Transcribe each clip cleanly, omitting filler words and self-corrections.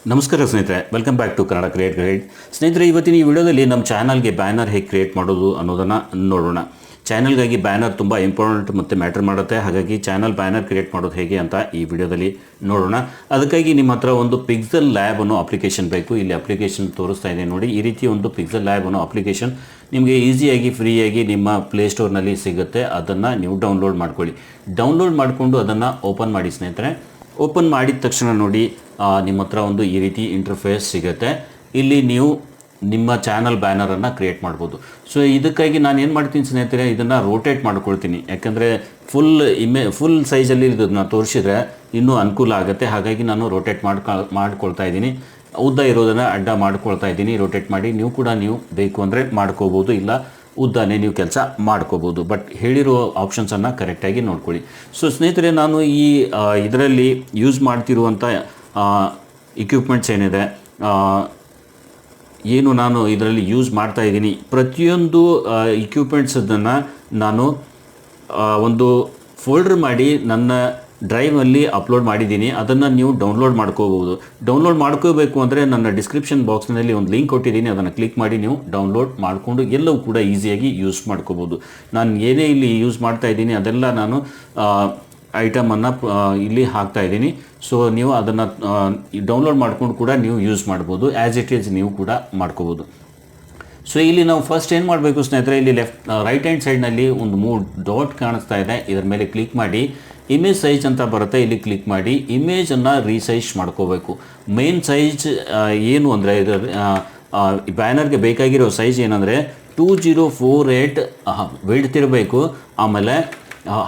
ನಮಸ್ಕಾರ ಸ್ನೇಹಿತರೆ, welcome back to Kannada create guide. ಸ್ನೇಹಿತರೆ, ಇವತ್ತಿನ ಈ ವಿಡಿಯೋದಲ್ಲಿ ನಮ್ಮ ಚಾನಲ್ಗೆ ಬ್ಯಾನರ್ ಹೇಗೆ ಕ್ರಿಯೇಟ್ ಮಾಡೋದು ಅನ್ನೋದನ್ನು ನೋಡೋಣ. ಚಾನಲ್ಗಾಗಿ ಬ್ಯಾನರ್ ತುಂಬ ಇಂಪಾರ್ಟೆಂಟ್ ಮತ್ತು ಮ್ಯಾಟರ್ ಮಾಡುತ್ತೆ. ಹಾಗಾಗಿ ಚಾನಲ್ ಬ್ಯಾನರ್ ಕ್ರಿಯೇಟ್ ಮಾಡೋದು ಹೇಗೆ ಅಂತ ಈ ವಿಡಿಯೋದಲ್ಲಿ ನೋಡೋಣ. ಅದಕ್ಕಾಗಿ ನಿಮ್ಮ ಹತ್ರ ಒಂದು ಪಿಕ್ಸೆಲ್ ಲ್ಯಾಬ್ ಅನ್ನೋ ಅಪ್ಲಿಕೇಶನ್ ಬೇಕು. ಇಲ್ಲಿ ಅಪ್ಲಿಕೇಶನ್ ತೋರಿಸ್ತಾ ಇದೆ ನೋಡಿ. ಈ ರೀತಿ ಒಂದು ಪಿಕ್ಸೆಲ್ ಲ್ಯಾಬ್ ಅನ್ನೋ ಅಪ್ಲಿಕೇಶನ್ ನಿಮಗೆ ಈಸಿಯಾಗಿ ಫ್ರೀಯಾಗಿ ನಿಮ್ಮ ಪ್ಲೇಸ್ಟೋರ್ನಲ್ಲಿ ಸಿಗುತ್ತೆ. ಅದನ್ನು ನೀವು ಡೌನ್ಲೋಡ್ ಮಾಡ್ಕೊಳ್ಳಿ. ಡೌನ್ಲೋಡ್ ಮಾಡಿಕೊಂಡು ಅದನ್ನು ಓಪನ್ ಮಾಡಿ ಸ್ನೇಹಿತರೆ. ಓಪನ್ ಮಾಡಿದ ತಕ್ಷಣ ನೋಡಿ ನಿಮ್ಮ ಹತ್ರ ಒಂದು ಈ ರೀತಿ ಇಂಟರ್ಫೇಸ್ ಸಿಗುತ್ತೆ. ಇಲ್ಲಿ ನೀವು ನಿಮ್ಮ ಚಾನಲ್ ಬ್ಯಾನರನ್ನು ಕ್ರಿಯೇಟ್ ಮಾಡ್ಬೋದು. ಸೊ ಇದಕ್ಕಾಗಿ ನಾನು ಏನು ಮಾಡ್ತೀನಿ ಸ್ನೇಹಿತರೆ, ಇದನ್ನು ರೋಟೇಟ್ ಮಾಡ್ಕೊಳ್ತೀನಿ. ಯಾಕಂದರೆ ಫುಲ್ ಸೈಜಲ್ಲಿ ಇದನ್ನು ತೋರಿಸಿದ್ರೆ ಇನ್ನೂ ಅನುಕೂಲ ಆಗುತ್ತೆ. ಹಾಗಾಗಿ ನಾನು ರೋಟೇಟ್ ಮಾಡ್ಕೊಳ್ತಾ ಇದ್ದೀನಿ. ಉದ್ದ ಇರೋದನ್ನು ಅಡ್ಡ ಮಾಡ್ಕೊಳ್ತಾ ಇದ್ದೀನಿ. ರೋಟೇಟ್ ಮಾಡಿ ನೀವು ಕೂಡ ನೀವು ಬೇಕು ಅಂದರೆ ಮಾಡ್ಕೋಬೋದು, ಇಲ್ಲ ಉದ್ದಾನೆ ನೀವು ಕೆಲಸ ಮಾಡ್ಕೋಬೋದು. ಬಟ್ ಹೇಳಿರೋ ಆಪ್ಷನ್ಸನ್ನು ಕರೆಕ್ಟಾಗಿ ನೋಡ್ಕೊಳ್ಳಿ. ಸೊ ಸ್ನೇಹಿತರೆ, ನಾನು ಈ ಇದರಲ್ಲಿ ಯೂಸ್ ಮಾಡ್ತಿರುವಂಥ ಇಕ್ವಿಪ್ಮೆಂಟ್ಸ್ ಏನಿದೆ, ಏನು ನಾನು ಇದರಲ್ಲಿ ಯೂಸ್ ಮಾಡ್ತಾ ಇದ್ದೀನಿ, ಪ್ರತಿಯೊಂದು ಇಕ್ವಿಪ್ಮೆಂಟ್ಸನ್ನು ನಾನು ಒಂದು ಫೋಲ್ಡರ್ ಮಾಡಿ ನನ್ನ ಡ್ರೈವಲ್ಲಿ ಅಪ್ಲೋಡ್ ಮಾಡಿದ್ದೀನಿ. ಅದನ್ನು ನೀವು ಡೌನ್ಲೋಡ್ ಮಾಡ್ಕೋಬೋದು. ಡೌನ್ಲೋಡ್ ಮಾಡ್ಕೋಬೇಕು ಅಂದರೆ ನನ್ನ ಡಿಸ್ಕ್ರಿಪ್ಷನ್ ಬಾಕ್ಸ್ನಲ್ಲಿ ಒಂದು ಲಿಂಕ್ ಕೊಟ್ಟಿದ್ದೀನಿ. ಅದನ್ನು ಕ್ಲಿಕ್ ಮಾಡಿ ನೀವು ಡೌನ್ಲೋಡ್ ಮಾಡಿಕೊಂಡು ಎಲ್ಲವೂ ಕೂಡ ಈಸಿಯಾಗಿ ಯೂಸ್ ಮಾಡ್ಕೋಬೋದು. ನಾನು ಏನೇ ಇಲ್ಲಿ ಯೂಸ್ ಮಾಡ್ತಾ ಇದ್ದೀನಿ ಅದೆಲ್ಲ ನಾನು ಐಟಮನ್ನು ಇಲ್ಲಿ ಹಾಕ್ತಾ ಇದ್ದೀನಿ. ಸೊ ನೀವು ಅದನ್ನು ಡೌನ್ಲೋಡ್ ಮಾಡ್ಕೊಂಡು ಕೂಡ ನೀವು ಯೂಸ್ ಮಾಡ್ಬೋದು. ಆ್ಯಸ್ ಇಟ್ ಈಸ್ ನೀವು ಕೂಡ ಮಾಡ್ಕೋಬೋದು. ಸೊ ಇಲ್ಲಿ ನಾವು ಫಸ್ಟ್ ಏನು ಮಾಡಬೇಕು ಸ್ನೇಹಿತರೆ, ಇಲ್ಲಿ ರೈಟ್ ಹ್ಯಾಂಡ್ ಸೈಡ್ನಲ್ಲಿ ಒಂದು 3 ಡಾಟ್ ಕಾಣಿಸ್ತಾ ಇದೆ. ಇದರ ಮೇಲೆ ಕ್ಲಿಕ್ ಮಾಡಿ ಇಮೇಜ್ ಸೈಜ್ ಅಂತ ಬರುತ್ತೆ. ಇಲ್ಲಿ ಕ್ಲಿಕ್ ಮಾಡಿ ಇಮೇಜನ್ನು ರೀಸೈಜ್ ಮಾಡ್ಕೋಬೇಕು. ಮೇನ್ ಸೈಜ್ ಏನು ಅಂದರೆ ಬ್ಯಾನರ್ಗೆ ಬೇಕಾಗಿರೋ ಸೈಜ್ ಏನಂದರೆ 2048 ವಿಡ್ತ್ ಇರಬೇಕು. ಆಮೇಲೆ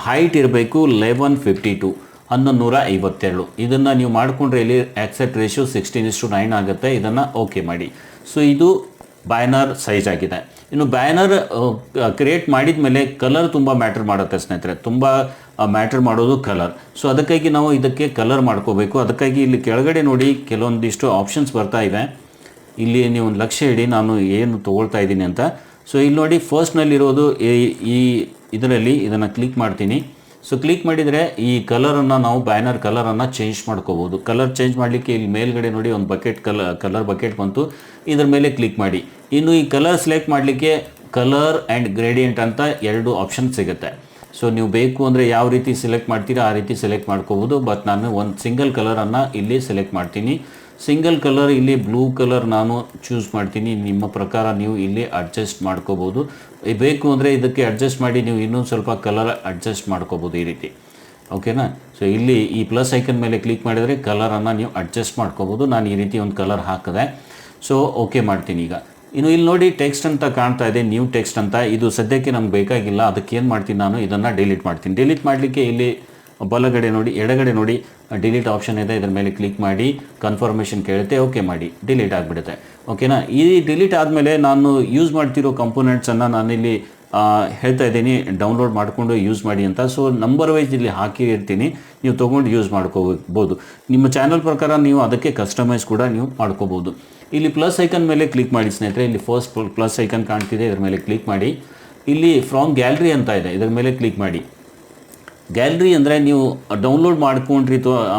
ಹೈಟ್ ಇರಬೇಕು 1152 1152. ಇದನ್ನು ನೀವು ಮಾಡಿಕೊಂಡ್ರೆ ಇಲ್ಲಿ ಆಕ್ಸೆಪ್ಟ್ ರೇಷಿಯೋ 16:9 ಆಗುತ್ತೆ. ಇದನ್ನು ಓಕೆ ಮಾಡಿ. ಸೊ ಇದು ಬ್ಯಾನರ್ ಸೈಜ್ ಆಗಿದೆ. ಇನ್ನು ಬ್ಯಾನರ್ ಕ್ರಿಯೇಟ್ ಮಾಡಿದ ಮೇಲೆ ಕಲರ್ ತುಂಬ ಮ್ಯಾಟರ್ ಮಾಡುತ್ತೆ ಸ್ನೇಹಿತರೆ. ತುಂಬ ಮ್ಯಾಟರ್ ಮಾಡೋದು ಕಲರ್. ಸೊ ಅದಕ್ಕಾಗಿ ನಾವು ಇದಕ್ಕೆ ಕಲರ್ ಮಾಡ್ಕೋಬೇಕು. ಅದಕ್ಕಾಗಿ ಇಲ್ಲಿ ಕೆಳಗಡೆ ನೋಡಿ ಕೆಲವೊಂದಿಷ್ಟು ಆಪ್ಷನ್ಸ್ ಬರ್ತಾ ಇವೆ. ಇಲ್ಲಿ ನೀವು ಒಂದು ಲಕ್ಷ್ಯ ಇಡಿ ನಾನು ಏನು ತೊಗೊಳ್ತಾ ಇದ್ದೀನಿ ಅಂತ. ಸೊ ಇಲ್ಲಿ ನೋಡಿ ಫಸ್ಟ್ನಲ್ಲಿರೋದು ಈ ಇದರಲ್ಲಿ ಇದನ್ನು ಕ್ಲಿಕ್ ಮಾಡ್ತೀನಿ. ಸೊ ಕ್ಲಿಕ್ ಮಾಡಿದರೆ ಈ ಕಲರನ್ನು ನಾವು ಬ್ಯಾನರ್ ಕಲರನ್ನು ಚೇಂಜ್ ಮಾಡ್ಕೋಬೋದು. ಕಲರ್ ಚೇಂಜ್ ಮಾಡಲಿಕ್ಕೆ ಇಲ್ಲಿ ಮೇಲ್ಗಡೆ ನೋಡಿ ಒಂದು ಕಲರ್ ಬಕೆಟ್ ಬಂತು. ಇದರ ಮೇಲೆ ಕ್ಲಿಕ್ ಮಾಡಿ. ಇನ್ನು ಈ ಕಲರ್ ಸೆಲೆಕ್ಟ್ ಮಾಡಲಿಕ್ಕೆ ಕಲರ್ ಆ್ಯಂಡ್ ಗ್ರೇಡಿಯಂಟ್ ಅಂತ 2 ಆಪ್ಷನ್ ಸಿಗುತ್ತೆ. ಸೊ ನೀವು ಬೇಕು ಅಂದರೆ ಯಾವ ರೀತಿ ಸೆಲೆಕ್ಟ್ ಮಾಡ್ತೀರಾ ಆ ರೀತಿ ಸೆಲೆಕ್ಟ್ ಮಾಡ್ಕೋಬೋದು. ಬಟ್ ನಾನು ಒಂದು ಸಿಂಗಲ್ ಕಲರನ್ನು ಇಲ್ಲಿ ಸೆಲೆಕ್ಟ್ ಮಾಡ್ತೀನಿ. ಸಿಂಗಲ್ ಕಲರ್ ಇಲ್ಲಿ ಬ್ಲೂ ಕಲರ್ ನಾನು ಚೂಸ್ ಮಾಡ್ತೀನಿ. ನಿಮ್ಮ ಪ್ರಕಾರ ನೀವು ಇಲ್ಲಿ ಅಡ್ಜಸ್ಟ್ ಮಾಡ್ಕೋಬೋದು. ಬೇಕು ಅಂದರೆ ಇದಕ್ಕೆ ಅಡ್ಜಸ್ಟ್ ಮಾಡಿ ನೀವು ಇನ್ನೊಂದು ಸ್ವಲ್ಪ ಕಲರ್ ಅಡ್ಜಸ್ಟ್ ಮಾಡ್ಕೋಬೋದು ಈ ರೀತಿ. ಓಕೆನಾ? ಸೊ ಇಲ್ಲಿ ಈ ಪ್ಲಸ್ ಐಕನ್ ಮೇಲೆ ಕ್ಲಿಕ್ ಮಾಡಿದರೆ ಕಲರನ್ನು ನೀವು ಅಡ್ಜಸ್ಟ್ ಮಾಡ್ಕೋಬೋದು. ನಾನು ಈ ರೀತಿ ಒಂದು ಕಲರ್ ಹಾಕಿದೆ. ಸೊ ಓಕೆ ಮಾಡ್ತೀನಿ. ಈಗ ಇನ್ನು ಇಲ್ಲಿ ನೋಡಿ ಟೆಕ್ಸ್ಟ್ ಅಂತ ಕಾಣ್ತಾ ಇದೆ, ನ್ಯೂ ಟೆಕ್ಸ್ಟ್ ಅಂತ. ಇದು ಸದ್ಯಕ್ಕೆ ನಮ್ಗೆ ಬೇಕಾಗಿಲ್ಲ. ಅದಕ್ಕೆ ಏನು ಮಾಡ್ತೀನಿ, ನಾನು ಇದನ್ನು ಡಿಲೀಟ್ ಮಾಡ್ತೀನಿ. ಡಿಲೀಟ್ ಮಾಡಲಿಕ್ಕೆ ಇಲ್ಲಿ ಬಲಗಡೆ ನೋಡಿ ಎಡಗಡೆ ನೋಡಿ ಡಿಲೀಟ್ ಆಪ್ಷನ್ ಇದೆ. ಇದರ ಮೇಲೆ ಕ್ಲಿಕ್ ಮಾಡಿ ಕನ್ಫರ್ಮೇಷನ್ ಕೇಳುತ್ತೆ. ಓಕೆ ಮಾಡಿ, ಡಿಲೀಟ್ ಆಗಿಬಿಡುತ್ತೆ. ಓಕೆನಾ? ಈ ಡಿಲೀಟ್ ಆದಮೇಲೆ ನಾನು ಯೂಸ್ ಮಾಡ್ತಿರೋ ಕಂಪೋನೆಂಟ್ಸನ್ನು ನಾನಿಲ್ಲಿ ಹೇಳ್ತಾ ಇದ್ದೀನಿ ಡೌನ್ಲೋಡ್ ಮಾಡಿಕೊಂಡು ಯೂಸ್ ಮಾಡಿ ಅಂತ. ಸೊ ನಂಬರ್ ವೈಸ್ ಇಲ್ಲಿ ಹಾಕಿ ಇರ್ತೀನಿ, ನೀವು ತೊಗೊಂಡು ಯೂಸ್ ಮಾಡ್ಕೋಬೋದು. ನಿಮ್ಮ ಚಾನಲ್ ಪ್ರಕಾರ ನೀವು ಅದಕ್ಕೆ ಕಸ್ಟಮೈಸ್ ಕೂಡ ನೀವು ಮಾಡ್ಕೋಬೋದು. ಇಲ್ಲಿ ಪ್ಲಸ್ ಐಕನ್ ಮೇಲೆ ಕ್ಲಿಕ್ ಮಾಡಿ ಸ್ನೇಹಿತರೆ. ಇಲ್ಲಿ ಫಸ್ಟ್ ಪ್ಲಸ್ ಐಕನ್ ಕಾಣ್ತಿದೆ, ಇದರ ಮೇಲೆ ಕ್ಲಿಕ್ ಮಾಡಿ. ಇಲ್ಲಿ ಫ್ರಾಮ್ ಗ್ಯಾಲರಿ ಅಂತ ಇದೆ, ಇದರ ಮೇಲೆ ಕ್ಲಿಕ್ ಮಾಡಿ. ಗ್ಯಾಲರಿ ಅಂದರೆ ನೀವು ಡೌನ್ಲೋಡ್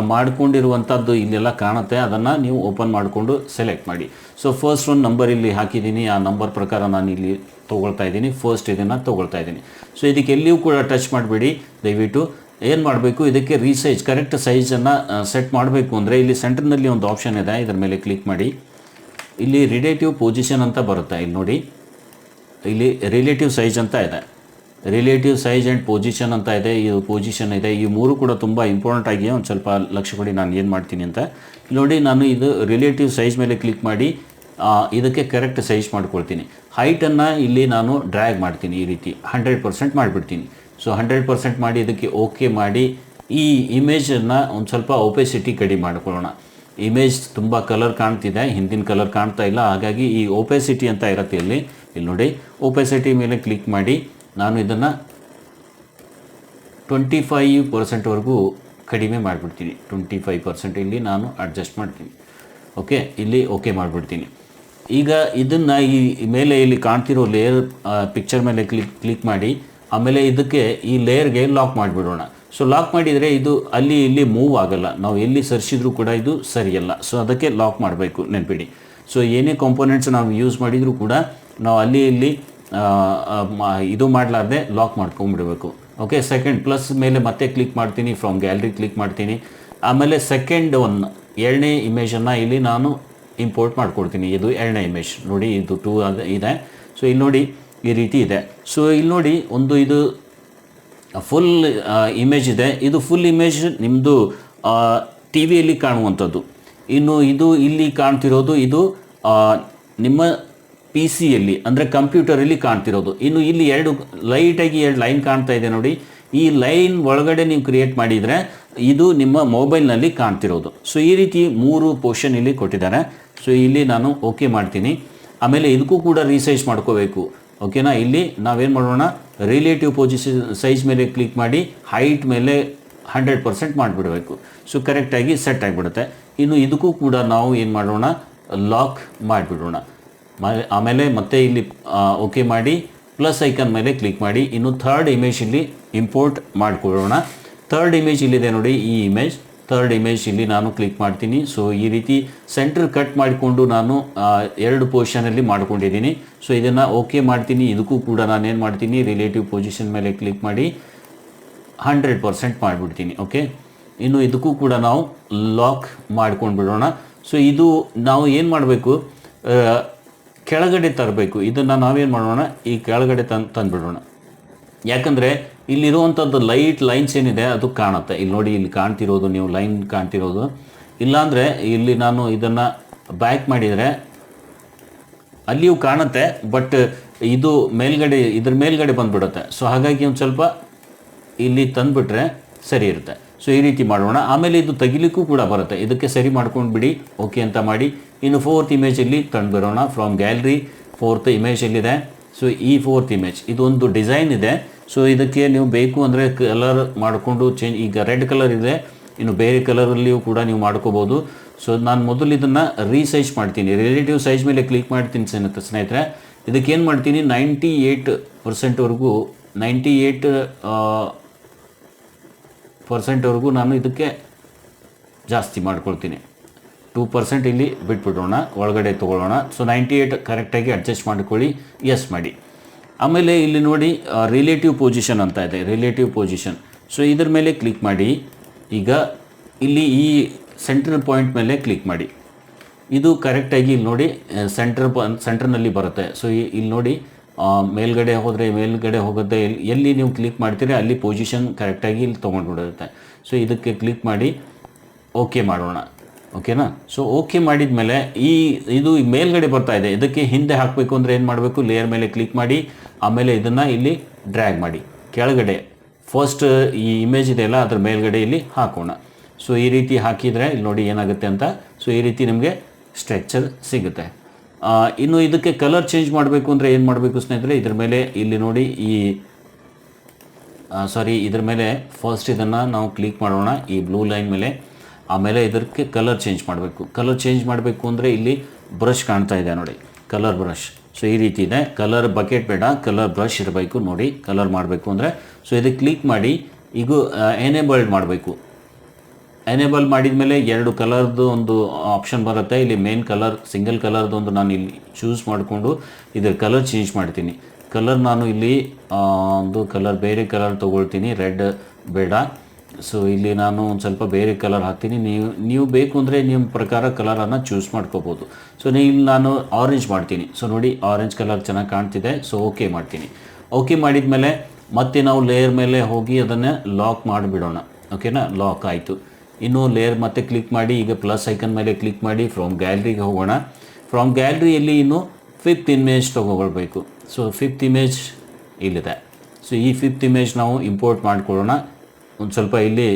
ಮಾಡ್ಕೊಂಡಿರುವಂಥದ್ದು ಇಲ್ಲೆಲ್ಲ ಕಾಣುತ್ತೆ. ಅದನ್ನು ನೀವು ಓಪನ್ ಮಾಡಿಕೊಂಡು ಸೆಲೆಕ್ಟ್ ಮಾಡಿ. ಸೊ ಫಸ್ಟ್ ಒಂದು ನಂಬರ್ ಇಲ್ಲಿ ಹಾಕಿದ್ದೀನಿ. ಆ ನಂಬರ್ ಪ್ರಕಾರ ನಾನು ಇಲ್ಲಿ ತೊಗೊಳ್ತಾ ಇದ್ದೀನಿ. ಫಸ್ಟ್ ಇದನ್ನು ತೊಗೊಳ್ತಾ ಇದ್ದೀನಿ. ಸೊ ಇದಕ್ಕೆ ಎಲ್ಲಿಯೂ ಕೂಡ ಟಚ್ ಮಾಡಬೇಡಿ ದಯವಿಟ್ಟು. ಏನು ಮಾಡಬೇಕು, ಇದಕ್ಕೆ ರೀಸೈಜ್ ಕರೆಕ್ಟ್ ಸೈಜನ್ನು ಸೆಟ್ ಮಾಡಬೇಕು ಅಂದರೆ ಇಲ್ಲಿ ಸೆಂಟರ್ನಲ್ಲಿ ಒಂದು ಆಪ್ಷನ್ ಇದೆ. ಇದರ ಮೇಲೆ ಕ್ಲಿಕ್ ಮಾಡಿ. ಇಲ್ಲಿ ರಿಲೇಟಿವ್ ಪೊಸಿಷನ್ ಅಂತ ಬರುತ್ತೆ. ಇಲ್ಲಿ ನೋಡಿ, ಇಲ್ಲಿ ರಿಲೇಟಿವ್ ಸೈಜ್ ಅಂತ ಇದೆ. ರಿಲೇಟಿವ್ ಸೈಜ್ ಆ್ಯಂಡ್ ಪೊಸಿಷನ್ ಅಂತ ಇದೆ. ಇದು ಪೊಸಿಷನ್ ಇದೆ. ಈ 3 ಕೂಡ ತುಂಬ ಇಂಪಾರ್ಟೆಂಟ್ ಆಗಿ ಒಂದು ಸ್ವಲ್ಪ ಲಕ್ಷ್ಯ ಕೊಡಿ ನಾನು ಏನು ಮಾಡ್ತೀನಿ ಅಂತ. ನೋಡಿ, ನಾನು ಇದು ರಿಲೇಟಿವ್ ಸೈಜ್ ಮೇಲೆ ಕ್ಲಿಕ್ ಮಾಡಿ ಇದಕ್ಕೆ ಕರೆಕ್ಟ್ ಸೈಜ್ ಮಾಡ್ಕೊಳ್ತೀನಿ. ಹೈಟನ್ನು ಇಲ್ಲಿ ನಾನು ಡ್ರ್ಯಾಗ್ ಮಾಡ್ತೀನಿ. ಈ ರೀತಿ 100% ಮಾಡಿಬಿಡ್ತೀನಿ. ಸೊ 100% ಮಾಡಿ ಇದಕ್ಕೆ ಓಕೆ ಮಾಡಿ. ಈ ಇಮೇಜನ್ನು ಒಂದು ಸ್ವಲ್ಪ ಒಪೆಸಿಟಿ ಕಡಿಮೆ ಮಾಡ್ಕೊಳ್ಳೋಣ. ಇಮೇಜ್ ತುಂಬ ಕಲರ್ ಕಾಣ್ತಿದೆ, ಹಿಂದಿನ ಕಲರ್ ಕಾಣ್ತಾ ಇಲ್ಲ. ಹಾಗಾಗಿ ಈ ಒಪೆಸಿಟಿ ಅಂತ ಇರುತ್ತೆ ಇಲ್ಲಿ ನೋಡಿ, ಒಪೆಸಿಟಿ ಮೇಲೆ ಕ್ಲಿಕ್ ಮಾಡಿ. ನಾನು ಇದನ್ನು 25%ವರೆಗೂ ಕಡಿಮೆ ಮಾಡಿಬಿಡ್ತೀನಿ. 25% ಇಲ್ಲಿ ನಾನು ಅಡ್ಜಸ್ಟ್ ಮಾಡ್ತೀನಿ. ಓಕೆ, ಇಲ್ಲಿ ಓಕೆ ಮಾಡಿಬಿಡ್ತೀನಿ. ಈಗ ಇದನ್ನು ಈ ಮೇಲೆ ಇಲ್ಲಿ ಕಾಣ್ತಿರೋ ಲೇಯರ್ ಪಿಕ್ಚರ್ ಮೇಲೆ ಕ್ಲಿಕ್ ಮಾಡಿ. ಆಮೇಲೆ ಇದಕ್ಕೆ ಈ ಲೇಯರ್ಗೆ ಲಾಕ್ ಮಾಡಿಬಿಡೋಣ. ಸೊ ಲಾಕ್ ಮಾಡಿದರೆ ಇದು ಅಲ್ಲಿ ಇಲ್ಲಿ ಮೂವ್ ಆಗಲ್ಲ, ನಾವು ಎಲ್ಲಿ ಸರಿಸಿದ್ರೂ ಕೂಡ ಇದು ಸರಿಯಲ್ಲ. ಸೊ ಅದಕ್ಕೆ ಲಾಕ್ ಮಾಡಬೇಕು, ನೆನಪಿಡಿ. ಸೊ ಏನೇ ಕಾಂಪೋನೆಂಟ್ಸ್ ನಾವು ಯೂಸ್ ಮಾಡಿದರೂ ಕೂಡ ನಾವು ಅಲ್ಲಿ ಇಲ್ಲಿ ಇದು ಮಾಡಲಾರ್ದೆ ಲಾಕ್ ಮಾಡ್ಕೊಂಡ್ಬಿಡಬೇಕು. ಓಕೆ, ಸೆಕೆಂಡ್ ಪ್ಲಸ್ ಮೇಲೆ ಮತ್ತೆ ಕ್ಲಿಕ್ ಮಾಡ್ತೀನಿ, ಫ್ರಮ್ ಗ್ಯಾಲರಿ ಕ್ಲಿಕ್ ಮಾಡ್ತೀನಿ. ಆಮೇಲೆ ಸೆಕೆಂಡ್ ಎರಡನೇ ಇಮೇಜನ್ನು ಇಲ್ಲಿ ನಾನು ಇಂಪೋರ್ಟ್ ಮಾಡ್ಕೊಡ್ತೀನಿ. ಇದು ಎರಡನೇ ಇಮೇಜ್ ನೋಡಿ, ಇದು 2 ಇದೆ. ಸೊ ಇಲ್ಲಿ ನೋಡಿ ಈ ರೀತಿ ಇದೆ. ಸೊ ಇಲ್ಲಿ ನೋಡಿ ಇದು ಫುಲ್ ಇಮೇಜ್ ಇದೆ. ಇದು ಫುಲ್ ಇಮೇಜ್ ನಿಮ್ಮದು ಟಿ ವಿಯಲ್ಲಿ ಕಾಣುವಂಥದ್ದು. ಇನ್ನು ಇದು ಇಲ್ಲಿ ಕಾಣ್ತಿರೋದು ಇದು ನಿಮ್ಮ ಪಿ ಸಿಯಲ್ಲಿ ಅಂದರೆ ಕಂಪ್ಯೂಟರಲ್ಲಿ ಕಾಣ್ತಿರೋದು. ಇನ್ನು ಇಲ್ಲಿ ಲೈಟಾಗಿ 2 ಲೈನ್ ಕಾಣ್ತಾ ಇದೆ ನೋಡಿ. ಈ ಲೈನ್ ಒಳಗಡೆ ನೀವು ಕ್ರಿಯೇಟ್ ಮಾಡಿದರೆ ಇದು ನಿಮ್ಮ ಮೊಬೈಲ್ನಲ್ಲಿ ಕಾಣ್ತಿರೋದು. ಸೊ ಈ ರೀತಿ 3 ಪೋರ್ಷನ್ ಇಲ್ಲಿ ಕೊಟ್ಟಿದ್ದಾರೆ. ಸೊ ಇಲ್ಲಿ ನಾನು ಓಕೆ ಮಾಡ್ತೀನಿ. ಆಮೇಲೆ ಇದಕ್ಕೂ ಕೂಡ ರೀಸೈಜ್ ಮಾಡ್ಕೋಬೇಕು. ಓಕೆನಾ, ಇಲ್ಲಿ ನಾವೇನು ಮಾಡೋಣ, ರಿಲೇಟಿವ್ ಪೊಸಿಷನ್ ಸೈಜ್ ಮೇಲೆ ಕ್ಲಿಕ್ ಮಾಡಿ ಹೈಟ್ ಮೇಲೆ 100% ಮಾಡಿಬಿಡಬೇಕು. ಸೊ ಕರೆಕ್ಟಾಗಿ ಸೆಟ್ ಆಗಿಬಿಡುತ್ತೆ. ಇನ್ನು ಇದಕ್ಕೂ ಕೂಡ ನಾವು ಏನು ಮಾಡೋಣ, ಲಾಕ್ ಮಾಡಿಬಿಡೋಣ. ಆಮೇಲೆ ಮತ್ತೆ ಇಲ್ಲಿ ಓಕೆ ಮಾಡಿ ಪ್ಲಸ್ ಐಕನ್ ಮೇಲೆ ಕ್ಲಿಕ್ ಮಾಡಿ. ಇನ್ನು ಥರ್ಡ್ ಇಮೇಜ್ ಇಲ್ಲಿ ಇಂಪೋರ್ಟ್ ಮಾಡಿಕೊಳ್ಳೋಣ. ಥರ್ಡ್ ಇಮೇಜ್ ಇಲ್ಲಿದೆ ನೋಡಿ, ಈ ಇಮೇಜ್ ಥರ್ಡ್ ಇಮೇಜ್ ಇಲ್ಲಿ ನಾನು ಕ್ಲಿಕ್ ಮಾಡ್ತೀನಿ. ಸೊ ಈ ರೀತಿ ಸೆಂಟ್ರ್ ಕಟ್ ಮಾಡಿಕೊಂಡು ನಾನು 2 ಪೊಸಿಷನಲ್ಲಿ ಮಾಡ್ಕೊಂಡಿದ್ದೀನಿ. ಸೊ ಇದನ್ನು ಓಕೆ ಮಾಡ್ತೀನಿ. ಇದಕ್ಕೂ ಕೂಡ ನಾನು ಏನು ಮಾಡ್ತೀನಿ, ರಿಲೇಟಿವ್ ಪೊಸಿಷನ್ ಮೇಲೆ ಕ್ಲಿಕ್ ಮಾಡಿ 100% ಮಾಡಿಬಿಡ್ತೀನಿ. ಓಕೆ, ಇನ್ನು ಇದಕ್ಕೂ ಕೂಡ ನಾವು ಲಾಕ್ ಮಾಡ್ಕೊಂಡು ಬಿಡೋಣ. ಸೊ ಇದು ನಾವು ಏನು ಮಾಡಬೇಕು, ಕೆಳಗಡೆ ತರಬೇಕು. ಇದನ್ನು ನಾವೇನು ಮಾಡೋಣ, ಈ ಕೆಳಗಡೆ ತಂದುಬಿಡೋಣ. ಯಾಕಂದರೆ ಇಲ್ಲಿರುವಂಥದ್ದು ಲೈನ್ಸ್ ಏನಿದೆ ಅದು ಕಾಣುತ್ತೆ. ಇಲ್ಲಿ ನೋಡಿ, ಇಲ್ಲಿ ಕಾಣ್ತಿರೋದು ನೀವು ಲೈನ್ ಕಾಣ್ತಿರೋದು. ಇಲ್ಲಾಂದರೆ ಇಲ್ಲಿ ನಾನು ಇದನ್ನು ಬ್ಯಾಕ್ ಮಾಡಿದರೆ ಅಲ್ಲಿಯೂ ಕಾಣುತ್ತೆ, ಬಟ್ ಇದು ಇದ್ರ ಮೇಲ್ಗಡೆ ಬಂದುಬಿಡುತ್ತೆ. ಸೊ ಹಾಗಾಗಿ ಒಂದು ಸ್ವಲ್ಪ ಇಲ್ಲಿ ತಂದುಬಿಟ್ರೆ ಸರಿ ಇರುತ್ತೆ. ಸೊ ಈ ರೀತಿ ಮಾಡೋಣ. ಆಮೇಲೆ ಇದು ತೆಗಿಲಿಕ್ಕೂ ಕೂಡ ಬರುತ್ತೆ. ಇದಕ್ಕೆ ಸರಿ ಮಾಡ್ಕೊಂಡು ಬಿಡಿ, ಓಕೆ ಅಂತ ಮಾಡಿ. ಇನ್ನು 4th ಇಮೇಜಲ್ಲಿ ತಂದುಬಿಡೋಣ. ಫ್ರಮ್ ಗ್ಯಾಲರಿ 4th ಇಮೇಜ್ ಎಲ್ಲಿದೆ. ಸೊ ಈ 4th ಇಮೇಜ್ ಇದೊಂದು ಡಿಸೈನ್ ಇದೆ. ಸೊ ಇದಕ್ಕೆ ನೀವು ಬೇಕು ಅಂದರೆ ಕಲರ್ ಮಾಡಿಕೊಂಡು ಈಗ ರೆಡ್ ಕಲರ್ ಇದೆ, ಇನ್ನು ಬೇರೆ ಕಲರಲ್ಲಿಯೂ ಕೂಡ ನೀವು ಮಾಡ್ಕೋಬೋದು. ಸೊ ನಾನು ಮೊದಲು ಇದನ್ನು ರೀಸೈಜ್ ಮಾಡ್ತೀನಿ. ರಿಲೇಟಿವ್ ಸೈಜ್ ಮೇಲೆ ಕ್ಲಿಕ್ ಮಾಡ್ತೀನಿ ಸ್ನೇಹಿತರೆ. ಇದಕ್ಕೇನು ಮಾಡ್ತೀನಿ, 98% ನಾನು ಇದಕ್ಕೆ ಜಾಸ್ತಿ ಮಾಡ್ಕೊಳ್ತೀನಿ. 2% ಇಲ್ಲಿ ಬಿಟ್ಬಿಡೋಣ, ಒಳಗಡೆ ತೊಗೊಳ್ಳೋಣ. ಸೊ 98 ಕರೆಕ್ಟಾಗಿ ಅಡ್ಜಸ್ಟ್ ಮಾಡ್ಕೊಳ್ಳಿ, ಎಸ್ ಮಾಡಿ. ಆಮೇಲೆ ಇಲ್ಲಿ ನೋಡಿ ರಿಲೇಟಿವ್ ಪೊಸಿಷನ್ ಅಂತ ಇದೆ, ರಿಲೇಟಿವ್ ಪೊಸಿಷನ್. ಸೊ ಇದ್ರ ಮೇಲೆ ಕ್ಲಿಕ್ ಮಾಡಿ. ಈಗ ಇಲ್ಲಿ ಈ ಸೆಂಟ್ರ್ ಪಾಯಿಂಟ್ ಮೇಲೆ ಕ್ಲಿಕ್ ಮಾಡಿ. ಇದು ಕರೆಕ್ಟಾಗಿ ಇಲ್ಲಿ ನೋಡಿ ಸೆಂಟ್ರ್ನಲ್ಲಿ ಬರುತ್ತೆ. ಸೊ ಇಲ್ಲಿ ನೋಡಿ ಮೇಲ್ಗಡೆ ಹೋಗುತ್ತೆ. ಎಲ್ಲಿ ನೀವು ಕ್ಲಿಕ್ ಮಾಡ್ತೀರಿ ಅಲ್ಲಿ ಪೊಸಿಷನ್ ಕರೆಕ್ಟಾಗಿ ಇಲ್ಲಿ ತೊಗೊಂಡ್ಬಿಡುತ್ತೆ. ಸೊ ಇದಕ್ಕೆ ಕ್ಲಿಕ್ ಮಾಡಿ ಓಕೆ ಮಾಡೋಣ. ಓಕೆನಾ, ಸೊ ಓಕೆ ಮಾಡಿದ ಮೇಲೆ ಇದು ಮೇಲ್ಗಡೆ ಬರ್ತಾ ಇದೆ. ಇದಕ್ಕೆ ಹಿಂದೆ ಹಾಕಬೇಕು ಅಂದರೆ ಏನು ಮಾಡಬೇಕು, ಲೇಯರ್ ಮೇಲೆ ಕ್ಲಿಕ್ ಮಾಡಿ. ಆಮೇಲೆ ಇದನ್ನು ಇಲ್ಲಿ ಡ್ರ್ಯಾಗ್ ಮಾಡಿ ಕೆಳಗಡೆ ಫಸ್ಟ್ ಈ ಇಮೇಜ್ ಇದೆಯಲ್ಲ ಅದ್ರ ಮೇಲ್ಗಡೆ ಇಲ್ಲಿ ಹಾಕೋಣ. ಸೊ ಈ ರೀತಿ ಹಾಕಿದರೆ ಇಲ್ಲಿ ನೋಡಿ ಏನಾಗುತ್ತೆ ಅಂತ. ಸೊ ಈ ರೀತಿ ನಿಮಗೆ ಸ್ಟ್ರಕ್ಚರ್ ಸಿಗುತ್ತೆ. ಇನ್ನು ಇದಕ್ಕೆ ಕಲರ್ ಚೇಂಜ್ ಮಾಡಬೇಕು ಅಂದರೆ ಏನು ಮಾಡಬೇಕು ಸ್ನೇಹಿತರೆ, ಇದ್ರ ಮೇಲೆ ಇಲ್ಲಿ ನೋಡಿ ಇದ್ರ ಮೇಲೆ ಫಸ್ಟ್ ಇದನ್ನು ನಾವು ಕ್ಲಿಕ್ ಮಾಡೋಣ, ಈ ಬ್ಲೂ ಲೈನ್ ಮೇಲೆ. ಆಮೇಲೆ ಇದಕ್ಕೆ ಕಲರ್ ಚೇಂಜ್ ಮಾಡಬೇಕು. ಕಲರ್ ಚೇಂಜ್ ಮಾಡಬೇಕು ಅಂದರೆ ಇಲ್ಲಿ ಬ್ರಷ್ ಕಾಣ್ತಾ ಇದೆ ನೋಡಿ, ಕಲರ್ ಬ್ರಷ್. ಸೊ ಈ ರೀತಿ ಇದೆ. ಕಲರ್ ಬಕೆಟ್ ಬೇಡ, ಕಲರ್ ಬ್ರಷ್ ಇರಬೇಕು ನೋಡಿ, ಕಲರ್ ಮಾಡಬೇಕು ಅಂದರೆ. ಸೊ ಇದಕ್ಕೆ ಕ್ಲಿಕ್ ಮಾಡಿ ಈಗ ಎನೇಬಲ್ಡ್ ಮಾಡಬೇಕು. ಎನೇಬಲ್ ಮಾಡಿದ ಮೇಲೆ 2 ಕಲರ್ದು ಒಂದು ಆಪ್ಷನ್ ಬರುತ್ತೆ. ಇಲ್ಲಿ ಮೇನ್ ಕಲರ್ ಸಿಂಗಲ್ ಕಲರ್ದು ಒಂದು ನಾನು ಇಲ್ಲಿ ಚೂಸ್ ಮಾಡಿಕೊಂಡು ಇದರ ಕಲರ್ ಚೇಂಜ್ ಮಾಡ್ತೀನಿ. ಕಲರ್ ನಾನು ಇಲ್ಲಿ ಒಂದು ಬೇರೆ ಕಲರ್ ತೊಗೊಳ್ತೀನಿ, ರೆಡ್ ಬೇಡ. ಸೊ ಇಲ್ಲಿ ನಾನು ಒಂದು ಸ್ವಲ್ಪ ಬೇರೆ ಕಲರ್ ಹಾಕ್ತೀನಿ. ನೀವು ಬೇಕು ಅಂದರೆ ನಿಮ್ಮ ಪ್ರಕಾರ ಕಲರನ್ನು ಚೂಸ್ ಮಾಡ್ಕೋಬೋದು. ಸೊ ಇಲ್ಲಿ ನಾನು ಆರೆಂಜ್ ಮಾಡ್ತೀನಿ. ಸೊ ನೋಡಿ ಆರೆಂಜ್ ಕಲರ್ ಚೆನ್ನಾಗಿ ಕಾಣ್ತಿದೆ. ಸೊ ಓಕೆ ಮಾಡ್ತೀನಿ. ಓಕೆ ಮಾಡಿದ ಮೇಲೆ ಮತ್ತೆ ನಾವು ಲೇಯರ್ ಮೇಲೆ ಹೋಗಿ ಅದನ್ನು ಲಾಕ್ ಮಾಡಿಬಿಡೋಣ. ಓಕೆನಾ, ಲಾಕ್ ಆಯಿತು. ಇನ್ನು ಲೇಯರ್ ಮತ್ತೆ ಕ್ಲಿಕ್ ಮಾಡಿ, ಈಗ ಪ್ಲಸ್ ಐಕನ್ ಮೇಲೆ ಕ್ಲಿಕ್ ಮಾಡಿ ಫ್ರಮ್ ಗ್ಯಾಲರಿಗೆ ಹೋಗೋಣ. ಫ್ರಮ್ ಗ್ಯಾಲರಿಯಲ್ಲಿ ಇನ್ನು 5th ಇಮೇಜ್ ತೊಗೊಳ್ಬೇಕು. ಸೊ 5th ಇಮೇಜ್ ಇಲ್ಲಿದೆ. ಸೊ ಈ 5th ಇಮೇಜ್ ನಾವು ಇಂಪೋರ್ಟ್ ಮಾಡ್ಕೊಳ್ಳೋಣ. ಒಂದು ಸ್ವಲ್ಪ ಇಲ್ಲಿ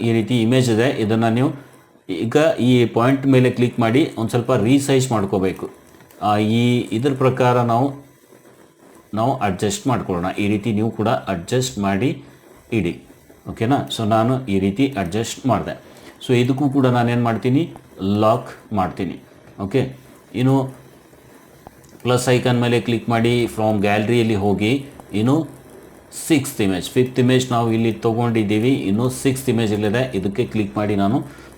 ಈ ರೀತಿ ಇಮೇಜ್ ಇದೆ. ಇದನ್ನು ನೀವು ಈಗ ಈ ಪಾಯಿಂಟ್ ಮೇಲೆ ಕ್ಲಿಕ್ ಮಾಡಿ ಒಂದು ಸ್ವಲ್ಪ ರೀಸೈಜ್ ಮಾಡ್ಕೋಬೇಕು. ಇದ್ರ ಪ್ರಕಾರ ನಾವು ಅಡ್ಜಸ್ಟ್ ಮಾಡ್ಕೊಳ್ಳೋಣ. ಈ ರೀತಿ ನೀವು ಕೂಡ ಅಡ್ಜಸ್ಟ್ ಮಾಡಿ ಇಡಿ. ಓಕೆನಾ, ಸೊ ನಾನು ಈ ರೀತಿ ಅಡ್ಜಸ್ಟ್ ಮಾಡಿದೆ. ಸೊ ಇದಕ್ಕೂ ಕೂಡ ನಾನೇನು ಮಾಡ್ತೀನಿ, ಲಾಕ್ ಮಾಡ್ತೀನಿ. ಓಕೆ, ಇನ್ನು ಪ್ಲಸ್ ಐಕನ್ ಮೇಲೆ ಕ್ಲಿಕ್ ಮಾಡಿ ಫ್ರಮ್ ಗ್ಯಾಲರಿಯಲ್ಲಿ ಹೋಗಿ ಇನ್ನು ಸಿಕ್ಸ್ತ್ ಇಮೇಜ್, ಫಿಫ್ತ್ ಇಮೇಜ್ ನಾವು ಇಲ್ಲಿ ತೊಗೊಂಡಿದ್ದೀವಿ. ಇನ್ನು ಸಿಕ್ಸ್ತ್ ಇಮೇಜ್ ಇಲ್ಲಿದೆ, ಇದಕ್ಕೆ ಕ್ಲಿಕ್ ಮಾಡಿ ನಾನು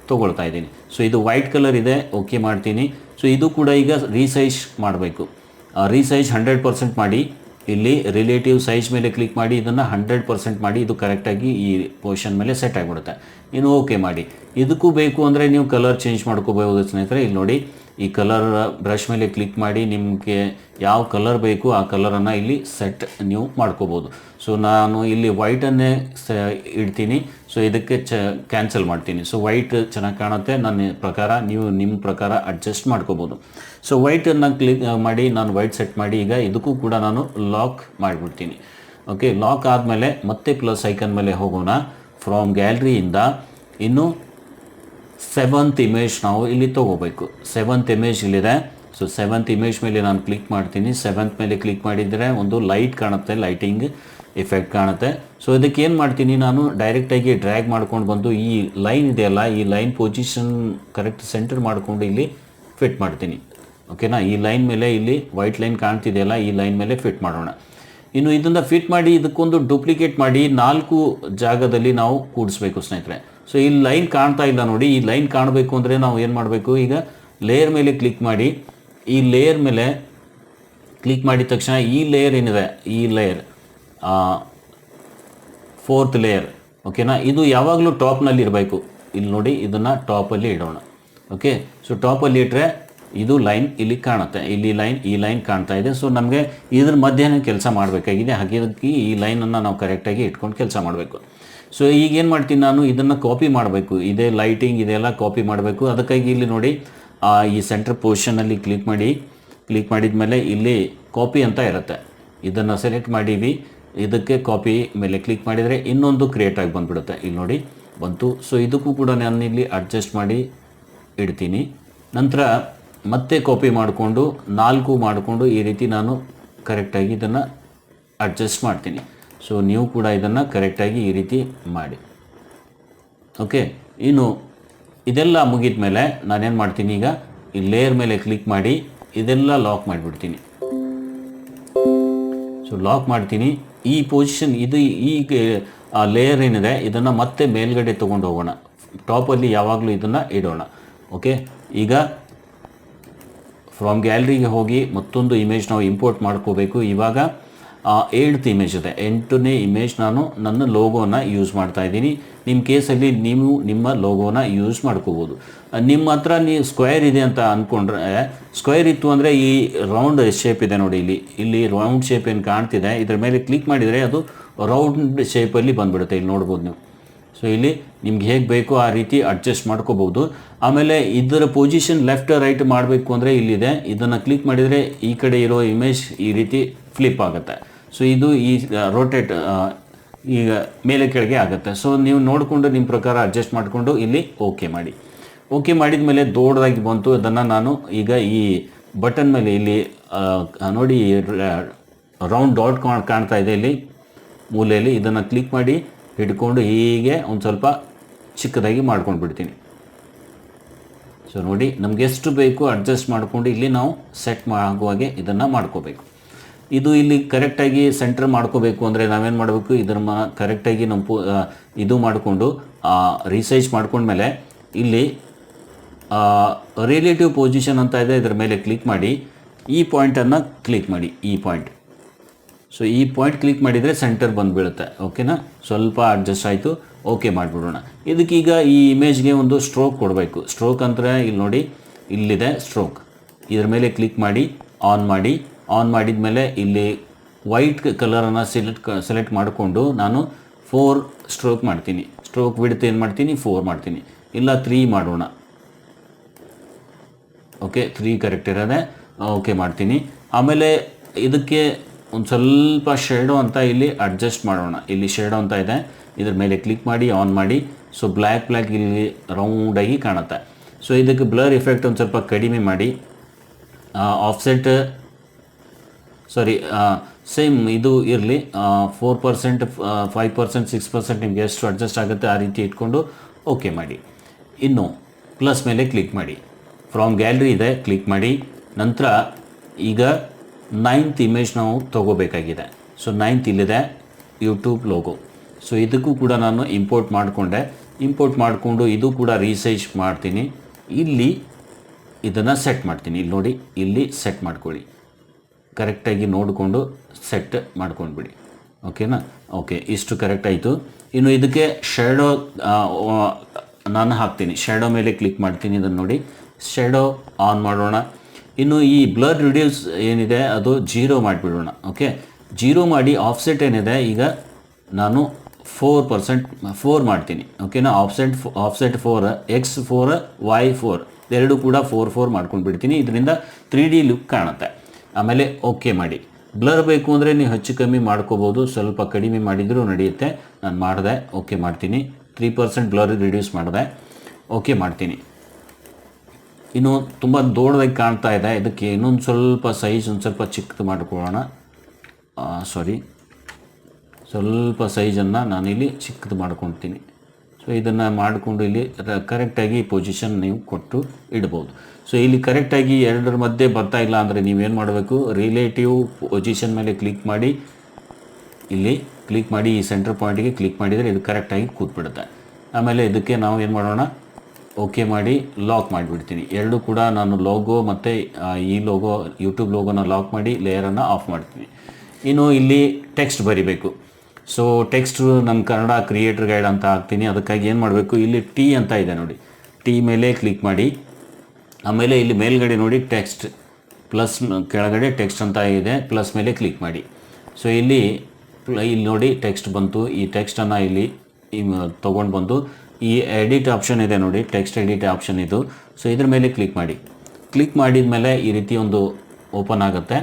ತೊಗೊಳ್ತಾ ಇದ್ದೀನಿ. ಸೊ ಇದು ವೈಟ್ ಕಲರ್ ಇದೆ, ಓಕೆ ಮಾಡ್ತೀನಿ. ಸೊ ಇದು ಕೂಡ ಈಗ ರೀಸೈಜ್ ಮಾಡಬೇಕು. ರೀಸೈಜ್ 100% ಮಾಡಿ. ಇಲ್ಲಿ ರಿಲೇಟಿವ್ ಸೈಜ್ ಮೇಲೆ ಕ್ಲಿಕ್ ಮಾಡಿ ಇದನ್ನು 100% ಮಾಡಿ. ಇದು ಕರೆಕ್ಟಾಗಿ ಈ ಪೊಸಿಷನ್ ಮೇಲೆ ಸೆಟ್ ಆಗಿಬಿಡುತ್ತೆ. ಇನ್ನು ಓಕೆ ಮಾಡಿ. ಇದಕ್ಕೂ ಬೇಕು ಅಂದರೆ ನೀವು ಕಲರ್ ಚೇಂಜ್ ಮಾಡ್ಕೋಬಹುದು ಸ್ನೇಹಿತರೆ. ಇಲ್ಲಿ ನೋಡಿ, ಈ ಕಲರ್ ಬ್ರಷ್ ಮೇಲೆ ಕ್ಲಿಕ್ ಮಾಡಿ ನಿಮಗೆ ಯಾವ ಕಲರ್ ಬೇಕು ಆ ಕಲರನ್ನು ಇಲ್ಲಿ ಸೆಟ್ ನೀವು ಮಾಡ್ಕೋಬೋದು. ಸೊ ನಾನು ಇಲ್ಲಿ ವೈಟನ್ನೇ ಇಡ್ತೀನಿ. ಸೊ ಇದಕ್ಕೆ ಕ್ಯಾನ್ಸಲ್ ಮಾಡ್ತೀನಿ. ಸೊ ವೈಟ್ ಚೆನ್ನಾಗಿ ಕಾಣುತ್ತೆ ನನ್ನ ಪ್ರಕಾರ, ನೀವು ನಿಮ್ಮ ಪ್ರಕಾರ ಅಡ್ಜಸ್ಟ್ ಮಾಡ್ಕೋಬೋದು. ಸೊ ವೈಟನ್ನು ಕ್ಲಿಕ್ ಮಾಡಿ ನಾನು ವೈಟ್ ಸೆಟ್ ಮಾಡಿ ಈಗ ಇದಕ್ಕೂ ಕೂಡ ನಾನು ಲಾಕ್ ಮಾಡಿಬಿಡ್ತೀನಿ. ಓಕೆ, ಲಾಕ್ ಆದಮೇಲೆ ಮತ್ತೆ ಪ್ಲಸ್ ಐಕನ್ ಮೇಲೆ ಹೋಗೋಣ. ಫ್ರಾಮ್ ಗ್ಯಾಲರಿಯಿಂದ ಇನ್ನು 7th ಇಮೇಜ್ ನಾವು ಇಲ್ಲಿ ತೊಗೋಬೇಕು. 7th ಇಮೇಜ್ ಇಲ್ಲಿದೆ. ಸೊ 7th ಇಮೇಜ್ ಮೇಲೆ ನಾನು ಕ್ಲಿಕ್ ಮಾಡ್ತೀನಿ. 7th ಮೇಲೆ ಕ್ಲಿಕ್ ಮಾಡಿದರೆ ಒಂದು ಲೈಟ್ ಕಾಣುತ್ತೆ, ಲೈಟಿಂಗ್ ಎಫೆಕ್ಟ್ ಕಾಣುತ್ತೆ. ಸೊ ಇದಕ್ಕೆ ಏನು ಮಾಡ್ತೀನಿ, ನಾನು ಡೈರೆಕ್ಟಾಗಿ ಡ್ರ್ಯಾಗ್ ಮಾಡ್ಕೊಂಡು ಬಂದು ಈ ಲೈನ್ ಇದೆಯಲ್ಲ, ಈ ಲೈನ್ ಪೊಸಿಷನ್ ಕರೆಕ್ಟ್ ಸೆಂಟರ್ ಮಾಡಿಕೊಂಡು ಇಲ್ಲಿ ಫಿಟ್ ಮಾಡ್ತೀನಿ. ಓಕೆನಾ, ಈ ಲೈನ್ ಮೇಲೆ ಇಲ್ಲಿ ವೈಟ್ ಲೈನ್ ಕಾಣ್ತಿದೆಯಲ್ಲ, ಈ ಲೈನ್ ಮೇಲೆ ಫಿಟ್ ಮಾಡೋಣ. ಇನ್ನು ಇದನ್ನು ಫಿಟ್ ಮಾಡಿ ಇದಕ್ಕೊಂದು ಡೂಪ್ಲಿಕೇಟ್ ಮಾಡಿ 4 ಜಾಗದಲ್ಲಿ ನಾವು ಕೂಡಿಸ್ಬೇಕು ಸ್ನೇಹಿತರೆ. ಸೊ ಈ ಲೈನ್ ಕಾಣ್ತಾ ಇಲ್ಲ ನೋಡಿ, ಈ ಲೈನ್ ಕಾಣಬೇಕು ಅಂದರೆ ನಾವು ಏನು ಮಾಡಬೇಕು, ಈಗ ಲೇಯರ್ ಮೇಲೆ ಕ್ಲಿಕ್ ಮಾಡಿ. ಈ ಲೇಯರ್ ಮೇಲೆ ಕ್ಲಿಕ್ ಮಾಡಿದ ತಕ್ಷಣ ಈ ಲೇಯರ್ ಏನಿದೆ, ಈ ಲೇಯರ್ 4th ಲೇಯರ್, ಓಕೆನಾ, ಇದು ಯಾವಾಗಲೂ ಟಾಪ್ನಲ್ಲಿ ಇರಬೇಕು. ಇಲ್ಲಿ ನೋಡಿ, ಇದನ್ನು ಟಾಪಲ್ಲಿ ಇಡೋಣ. ಓಕೆ, ಸೊ ಟಾಪಲ್ಲಿ ಇಟ್ಟರೆ ಇದು ಲೈನ್ ಇಲ್ಲಿ ಕಾಣುತ್ತೆ, ಇಲ್ಲಿ ಲೈನ್, ಈ ಲೈನ್ ಕಾಣ್ತಾ ಇದೆ. ಸೊ ನಮಗೆ ಇದ್ರ ಮಧ್ಯೆ ಕೆಲಸ ಮಾಡಬೇಕಾಗಿದೆ. ಹಾಗೆ ಈ ಲೈನನ್ನು ನಾವು ಕರೆಕ್ಟಾಗಿ ಇಟ್ಕೊಂಡು ಕೆಲಸ ಮಾಡಬೇಕು. ಸೊ ಈಗೇನು ಮಾಡ್ತೀನಿ, ನಾನು ಇದನ್ನು ಕಾಪಿ ಮಾಡಬೇಕು. ಇದೇ ಲೈಟಿಂಗ್ ಇದೆಲ್ಲ ಕಾಪಿ ಮಾಡಬೇಕು. ಅದಕ್ಕಾಗಿ ಇಲ್ಲಿ ನೋಡಿ, ಈ ಸೆಂಟರ್ ಪೊಸಿಷನಲ್ಲಿ ಕ್ಲಿಕ್ ಮಾಡಿ. ಕ್ಲಿಕ್ ಮಾಡಿದ ಮೇಲೆ ಇಲ್ಲಿ ಕಾಪಿ ಅಂತ ಇರುತ್ತೆ, ಇದನ್ನು ಸೆಲೆಕ್ಟ್ ಮಾಡೀವಿ. ಇದಕ್ಕೆ ಕಾಪಿ ಮೇಲೆ ಕ್ಲಿಕ್ ಮಾಡಿದರೆ ಇನ್ನೊಂದು ಕ್ರಿಯೇಟ್ ಆಗಿ ಬಂದುಬಿಡುತ್ತೆ. ಇಲ್ಲಿ ನೋಡಿ ಬಂತು. ಸೊ ಇದಕ್ಕೂ ಕೂಡ ನಾನು ಇಲ್ಲಿ ಅಡ್ಜಸ್ಟ್ ಮಾಡಿ ಇಡ್ತೀನಿ. ನಂತರ ಮತ್ತೆ ಕಾಪಿ ಮಾಡಿಕೊಂಡು 4 ಮಾಡಿಕೊಂಡು ಈ ರೀತಿ ನಾನು ಕರೆಕ್ಟಾಗಿ ಇದನ್ನು ಅಡ್ಜಸ್ಟ್ ಮಾಡ್ತೀನಿ. ಸೊ ನೀವು ಕೂಡ ಇದನ್ನು ಕರೆಕ್ಟಾಗಿ ಈ ರೀತಿ ಮಾಡಿ. ಓಕೆ, ಇನ್ನು ಇದೆಲ್ಲ ಮುಗಿದ ಮೇಲೆ ನಾನೇನು ಮಾಡ್ತೀನಿ, ಈಗ ಈ ಲೇಯರ್ ಮೇಲೆ ಕ್ಲಿಕ್ ಮಾಡಿ ಇದೆಲ್ಲ ಲಾಕ್ ಮಾಡಿಬಿಡ್ತೀನಿ. ಸೊ ಲಾಕ್ ಮಾಡ್ತೀನಿ. ಈ ಪೊಸಿಷನ್ ಇದು ಈ ಲೇಯರ್ ಏನಿದೆ ಇದನ್ನು ಮತ್ತೆ ಮೇಲ್ಗಡೆ ತೊಗೊಂಡು ಹೋಗೋಣ. ಟಾಪಲ್ಲಿ ಯಾವಾಗಲೂ ಇದನ್ನು ಇಡೋಣ. ಓಕೆ, ಈಗ ಫ್ರಾಮ್ ಗ್ಯಾಲರಿಗೆ ಹೋಗಿ ಮತ್ತೊಂದು ಇಮೇಜ್ ನಾವು ಇಂಪೋರ್ಟ್ ಮಾಡ್ಕೋಬೇಕು. ಇವಾಗ 8th ಇಮೇಜ್ ಇದೆ. 8ನೇ ಇಮೇಜ್ ನಾನು ನನ್ನ ಲೋಗೋನ ಯೂಸ್ ಮಾಡ್ತಾ ಇದ್ದೀನಿ. ನಿಮ್ಮ ಕೇಸಲ್ಲಿ ನೀವು ನಿಮ್ಮ ಲೋಗೋನ ಯೂಸ್ ಮಾಡ್ಕೋಬೋದು. ನಿಮ್ಮ ಹತ್ರ ನೀವು ಸ್ಕ್ವೇರ್ ಇದೆ ಅಂತ ಅಂದ್ಕೊಂಡ್ರೆ, ಸ್ಕ್ವೇರ್ ಇತ್ತು ಅಂದರೆ ಈ ರೌಂಡ್ ಶೇಪ್ ಇದೆ ನೋಡಿ, ಇಲ್ಲಿ ರೌಂಡ್ ಶೇಪ್ ಏನು ಕಾಣ್ತಿದೆ, ಇದ್ರ ಮೇಲೆ ಕ್ಲಿಕ್ ಮಾಡಿದರೆ ಅದು ರೌಂಡ್ ಶೇಪಲ್ಲಿ ಬಂದುಬಿಡುತ್ತೆ. ಇಲ್ಲಿ ನೋಡ್ಬೋದು ನೀವು. ಸೊ ಇಲ್ಲಿ ನಿಮ್ಗೆ ಹೇಗೆ ಬೇಕೋ ಆ ರೀತಿ ಅಡ್ಜಸ್ಟ್ ಮಾಡ್ಕೋಬೋದು. ಆಮೇಲೆ ಇದರ ಪೊಸಿಷನ್ ಲೆಫ್ಟ್ ರೈಟ್ ಮಾಡಬೇಕು ಅಂದರೆ ಇಲ್ಲಿದೆ, ಇದನ್ನು ಕ್ಲಿಕ್ ಮಾಡಿದರೆ ಈ ಕಡೆ ಇರೋ ಇಮೇಜ್ ಈ ರೀತಿ ಫ್ಲಿಪ್ ಆಗುತ್ತೆ. ಸೊ ಇದು ಈ ರೋಟೇಟ್ ಈಗ ಮೇಲೆ ಕೆಳಗೆ ಆಗುತ್ತೆ. ಸೊ ನೀವು ನೋಡಿಕೊಂಡು ನಿಮ್ಮ ಪ್ರಕಾರ ಅಡ್ಜಸ್ಟ್ ಮಾಡಿಕೊಂಡು ಇಲ್ಲಿ ಓಕೆ ಮಾಡಿ. ಓಕೆ ಮಾಡಿದ ಮೇಲೆ ದೊಡ್ಡದಾಗಿ ಬಂತು. ಅದನ್ನು ನಾನು ಈಗ ಈ ಬಟನ್ ಮೇಲೆ ಇಲ್ಲಿ ನೋಡಿ ರೌಂಡ್ ಡಾಟ್ ಕಾಣ್ತಾ ಇದೆ ಇಲ್ಲಿ ಮೂಲೆಯಲ್ಲಿ, ಇದನ್ನು ಕ್ಲಿಕ್ ಮಾಡಿ ಹಿಡ್ಕೊಂಡು ಹೀಗೆ ಒಂದು ಸ್ವಲ್ಪ ಚಿಕ್ಕದಾಗಿ ಮಾಡ್ಕೊಂಡು ಬಿಡ್ತೀನಿ. ಸೊ ನೋಡಿ, ನಮ್ಗೆ ಎಷ್ಟು ಬೇಕು ಅಡ್ಜಸ್ಟ್ ಮಾಡಿಕೊಂಡು ಇಲ್ಲಿ ನಾವು ಸೆಟ್ ಆಗುವಾಗೆ ಇದನ್ನು ಮಾಡ್ಕೋಬೇಕು. ಇದು ಇಲ್ಲಿ ಕರೆಕ್ಟಾಗಿ ಸೆಂಟರ್ ಮಾಡ್ಕೋಬೇಕು ಅಂದರೆ ನಾವೇನು ಮಾಡಬೇಕು, ಇದರ ಕರೆಕ್ಟಾಗಿ ನಮ್ಮ ಇದು ಮಾಡಿಕೊಂಡು ರೀಸೈಜ್ ಮಾಡ್ಕೊಂಡ್ಮೇಲೆ ಇಲ್ಲಿ ರಿಲೇಟಿವ್ ಪೊಸಿಷನ್ ಅಂತ ಇದೆ, ಇದರ ಮೇಲೆ ಕ್ಲಿಕ್ ಮಾಡಿ ಈ ಪಾಯಿಂಟನ್ನು ಕ್ಲಿಕ್ ಮಾಡಿ, ಈ ಪಾಯಿಂಟ್. ಸೊ ಈ ಪಾಯಿಂಟ್ ಕ್ಲಿಕ್ ಮಾಡಿದರೆ ಸೆಂಟರ್ ಬಂದುಬೀಳುತ್ತೆ. ಓಕೆನಾ, ಸ್ವಲ್ಪ ಅಡ್ಜಸ್ಟ್ ಆಯಿತು. ಓಕೆ ಮಾಡಿಬಿಡೋಣ. ಇದಕ್ಕೀಗ ಈ ಇಮೇಜ್ಗೆ ಒಂದು ಸ್ಟ್ರೋಕ್ ಕೊಡಬೇಕು. ಸ್ಟ್ರೋಕ್ ಅಂದರೆ ಇಲ್ಲಿ ನೋಡಿ, ಇಲ್ಲಿದೆ ಸ್ಟ್ರೋಕ್. ಇದರ ಮೇಲೆ ಕ್ಲಿಕ್ ಮಾಡಿ ಆನ್ ಮಾಡಿ. ಆನ್ ಮಾಡಿದ ಮೇಲೆ ಇಲ್ಲಿ ವೈಟ್ ಕಲರನ್ನು ಸೆಲೆಕ್ಟ್ ಮಾಡಿಕೊಂಡು ನಾನು 4 ಸ್ಟ್ರೋಕ್ ಮಾಡ್ತೀನಿ. ಸ್ಟ್ರೋಕ್ ವಿಡ್ತ್ ಏನು ಮಾಡ್ತೀನಿ, 4 ಮಾಡ್ತೀನಿ, ಇಲ್ಲ 3 ಮಾಡೋಣ. ಓಕೆ, 3 ಕರೆಕ್ಟ್ ಇರೋದೆ. ಓಕೆ ಮಾಡ್ತೀನಿ. ಆಮೇಲೆ ಇದಕ್ಕೆ ಒಂದು ಸ್ವಲ್ಪ ಶೇಡೋ ಅಂತ ಇಲ್ಲಿ ಅಡ್ಜಸ್ಟ್ ಮಾಡೋಣ. ಇಲ್ಲಿ ಶೇಡೋ ಅಂತ ಇದೆ, ಇದ್ರ ಮೇಲೆ ಕ್ಲಿಕ್ ಮಾಡಿ ಆನ್ ಮಾಡಿ. ಸೊ ಬ್ಲ್ಯಾಕ್ ಇಲ್ಲಿ ರೌಂಡಾಗಿ ಕಾಣುತ್ತೆ. ಸೊ ಇದಕ್ಕೆ ಬ್ಲರ್ ಎಫೆಕ್ಟ್ ಒಂದು ಸ್ವಲ್ಪ ಕಡಿಮೆ ಮಾಡಿ. ಆಫ್ಸೆಟ್ ಸೇಮ್ ಇದು ಇರಲಿ, 4%, 5%, 6% ನಿಮಗೆ ಎಷ್ಟು ಅಡ್ಜಸ್ಟ್ ಆಗುತ್ತೆ ಆ ರೀತಿ ಇಟ್ಕೊಂಡು ಓಕೆ ಮಾಡಿ. ಇನ್ನು ಪ್ಲಸ್ ಮೇಲೆ ಕ್ಲಿಕ್ ಮಾಡಿ. ಫ್ರಾಮ್ ಗ್ಯಾಲರಿ ಇದೆ, ಕ್ಲಿಕ್ ಮಾಡಿ. ನಂತರ ಈಗ 9th ಇಮೇಜ್ ನಾವು ತೊಗೋಬೇಕಾಗಿದೆ. ಸೊ 9th ಇಲ್ಲಿದೆ, ಯೂಟ್ಯೂಬ್ ಲೋಗೋ. ಸೊ ಇದಕ್ಕೂ ಕೂಡ ನಾನು ಇಂಪೋರ್ಟ್ ಮಾಡಿಕೊಂಡೆ. ಇಂಪೋರ್ಟ್ ಮಾಡಿಕೊಂಡು ಇದು ಕೂಡ ರೀಸೈಜ್ ಮಾಡ್ತೀನಿ. ಇಲ್ಲಿ ಇದನ್ನು ಸೆಟ್ ಮಾಡ್ತೀನಿ. ಇಲ್ಲಿ ನೋಡಿ, ಇಲ್ಲಿ ಸೆಟ್ ಮಾಡ್ಕೊಳ್ಳಿ. ಕರೆಕ್ಟಾಗಿ ನೋಡಿಕೊಂಡು ಸೆಟ್ ಮಾಡ್ಕೊಂಡ್ಬಿಡಿ. ಓಕೆನಾ? ಓಕೆ, ಇಷ್ಟು ಕರೆಕ್ಟ್ ಆಯಿತು. ಇನ್ನು ಇದಕ್ಕೆ ಶ್ಯಾಡೋ ನಾನು ಹಾಕ್ತೀನಿ. ಶ್ಯಾಡೋ ಮೇಲೆ ಕ್ಲಿಕ್ ಮಾಡ್ತೀನಿ. ಇದನ್ನು ನೋಡಿ, ಶ್ಯಾಡೋ ಆನ್ ಮಾಡೋಣ. ಇನ್ನು ಈ ಬ್ಲರ್ ರಿಡ್ಯೂಸ್ ಏನಿದೆ ಅದು 0 ಮಾಡಿಬಿಡೋಣ. ಓಕೆ, 0 ಮಾಡಿ ಆಫ್ಸೆಟ್ ಏನಿದೆ ಈಗ ನಾನು 4% ಮಾಡ್ತೀನಿ. ಓಕೆನಾ? ಆಫ್ಸೆಟ್ 4, X4, Y4 ಎರಡು ಕೂಡ 4 ಮಾಡ್ಕೊಂಡು ಬಿಡ್ತೀನಿ. ಇದರಿಂದ 3D ಲುಕ್ ಕಾಣುತ್ತೆ. ಆಮೇಲೆ ಓಕೆ ಮಾಡಿ. ಬ್ಲರ್ ಬೇಕು ಅಂದರೆ ನೀವು ಹೆಚ್ಚು ಕಮ್ಮಿ ಮಾಡ್ಕೋಬೋದು, ಸ್ವಲ್ಪ ಕಡಿಮೆ ಮಾಡಿದರೂ ನಡೆಯುತ್ತೆ. ನಾನು ಮಾಡಿದೆ, ಓಕೆ ಮಾಡ್ತೀನಿ. 3% ಬ್ಲರ್ ರಿಡ್ಯೂಸ್ ಮಾಡಿದೆ, ಓಕೆ ಮಾಡ್ತೀನಿ. ಇನ್ನು ತುಂಬ ದೊಡ್ಡದಾಗಿ ಕಾಣ್ತಾ ಇದೆ. ಇದಕ್ಕೆ ಇನ್ನೊಂದು ಸ್ವಲ್ಪ ಸೈಜ್ ಒಂದು ಸ್ವಲ್ಪ ಚಿಕ್ಕದು ಮಾಡ್ಕೊಳ್ಳೋಣ. ಸ್ವಲ್ಪ ಸೈಜನ್ನು ನಾನಿಲ್ಲಿ ಚಿಕ್ಕದು ಮಾಡ್ಕೊಳ್ತೀನಿ. ಸೊ ಇದನ್ನು ಮಾಡಿಕೊಂಡು ಇಲ್ಲಿ ಕರೆಕ್ಟಾಗಿ ಪೊಸಿಷನ್ ನೀವು ಕೊಟ್ಟು ಇಡ್ಬೋದು. ಸೊ ಇಲ್ಲಿ ಕರೆಕ್ಟಾಗಿ ಎರಡರ ಮಧ್ಯೆ ಬರ್ತಾ ಇಲ್ಲ ಅಂದರೆ ನೀವೇನು ಮಾಡಬೇಕು, ರಿಲೇಟಿವ್ ಪೊಸಿಷನ್ ಮೇಲೆ ಕ್ಲಿಕ್ ಮಾಡಿ, ಇಲ್ಲಿ ಕ್ಲಿಕ್ ಮಾಡಿ ಈ ಸೆಂಟರ್ ಪಾಯಿಂಟಿಗೆ ಕ್ಲಿಕ್ ಮಾಡಿದರೆ ಇದು ಕರೆಕ್ಟಾಗಿ ಕೂತ್ಬಿಡುತ್ತೆ. ಆಮೇಲೆ ಇದಕ್ಕೆ ನಾವು ಏನು ಮಾಡೋಣ, ಓಕೆ ಮಾಡಿ ಲಾಕ್ ಮಾಡಿಬಿಡ್ತೀನಿ. ಎರಡೂ ಕೂಡ ನಾನು ಲೋಗೋ ಮತ್ತು ಈ ಲೋಗೋ ಯೂಟ್ಯೂಬ್ ಲೋಗೋನ ಲಾಕ್ ಮಾಡಿ ಲೇಯರನ್ನು ಆಫ್ ಮಾಡ್ತೀನಿ. ಇನ್ನು ಇಲ್ಲಿ ಟೆಕ್ಸ್ಟ್ ಬರಿಬೇಕು. ಸೊ ಟೆಕ್ಸ್ಟು ನನ್ನ ಕನ್ನಡ ಕ್ರಿಯೇಟರ್ ಗೈಡ್ ಅಂತ ಹಾಕ್ತೀನಿ. ಅದಕ್ಕಾಗಿ ಏನು ಮಾಡಬೇಕು, ಇಲ್ಲಿ ಟಿ ಅಂತ ಇದೆ ನೋಡಿ, ಟಿ ಮೇಲೆ ಕ್ಲಿಕ್ ಮಾಡಿ. ಆಮೇಲೆ ಇಲ್ಲಿ ಮೇಲ್ಗಡೆ ನೋಡಿ ಟೆಕ್ಸ್ಟ್ ಪ್ಲಸ್, ಕೆಳಗಡೆ ಟೆಕ್ಸ್ಟ್ ಅಂತ ಇದೆ, ಪ್ಲಸ್ ಮೇಲೆ ಕ್ಲಿಕ್ ಮಾಡಿ. ಸೊ ಇಲ್ಲಿ ನೋಡಿ ಟೆಕ್ಸ್ಟ್ ಬಂತು. ಈ ಟೆಕ್ಸ್ಟನ್ನು ಇಲ್ಲಿ ತೊಗೊಂಡು ಬಂದು ಈ ಎಡಿಟ್ ಆಪ್ಷನ್ ಇದೆ ನೋಡಿ, ಟೆಕ್ಸ್ಟ್ ಎಡಿಟ್ ಆಪ್ಷನ್ ಇದು. ಸೊ ಇದ್ರ ಮೇಲೆ ಕ್ಲಿಕ್ ಮಾಡಿ. ಕ್ಲಿಕ್ ಮಾಡಿದ ಮೇಲೆ ಈ ರೀತಿ ಒಂದು ಓಪನ್ ಆಗುತ್ತೆ.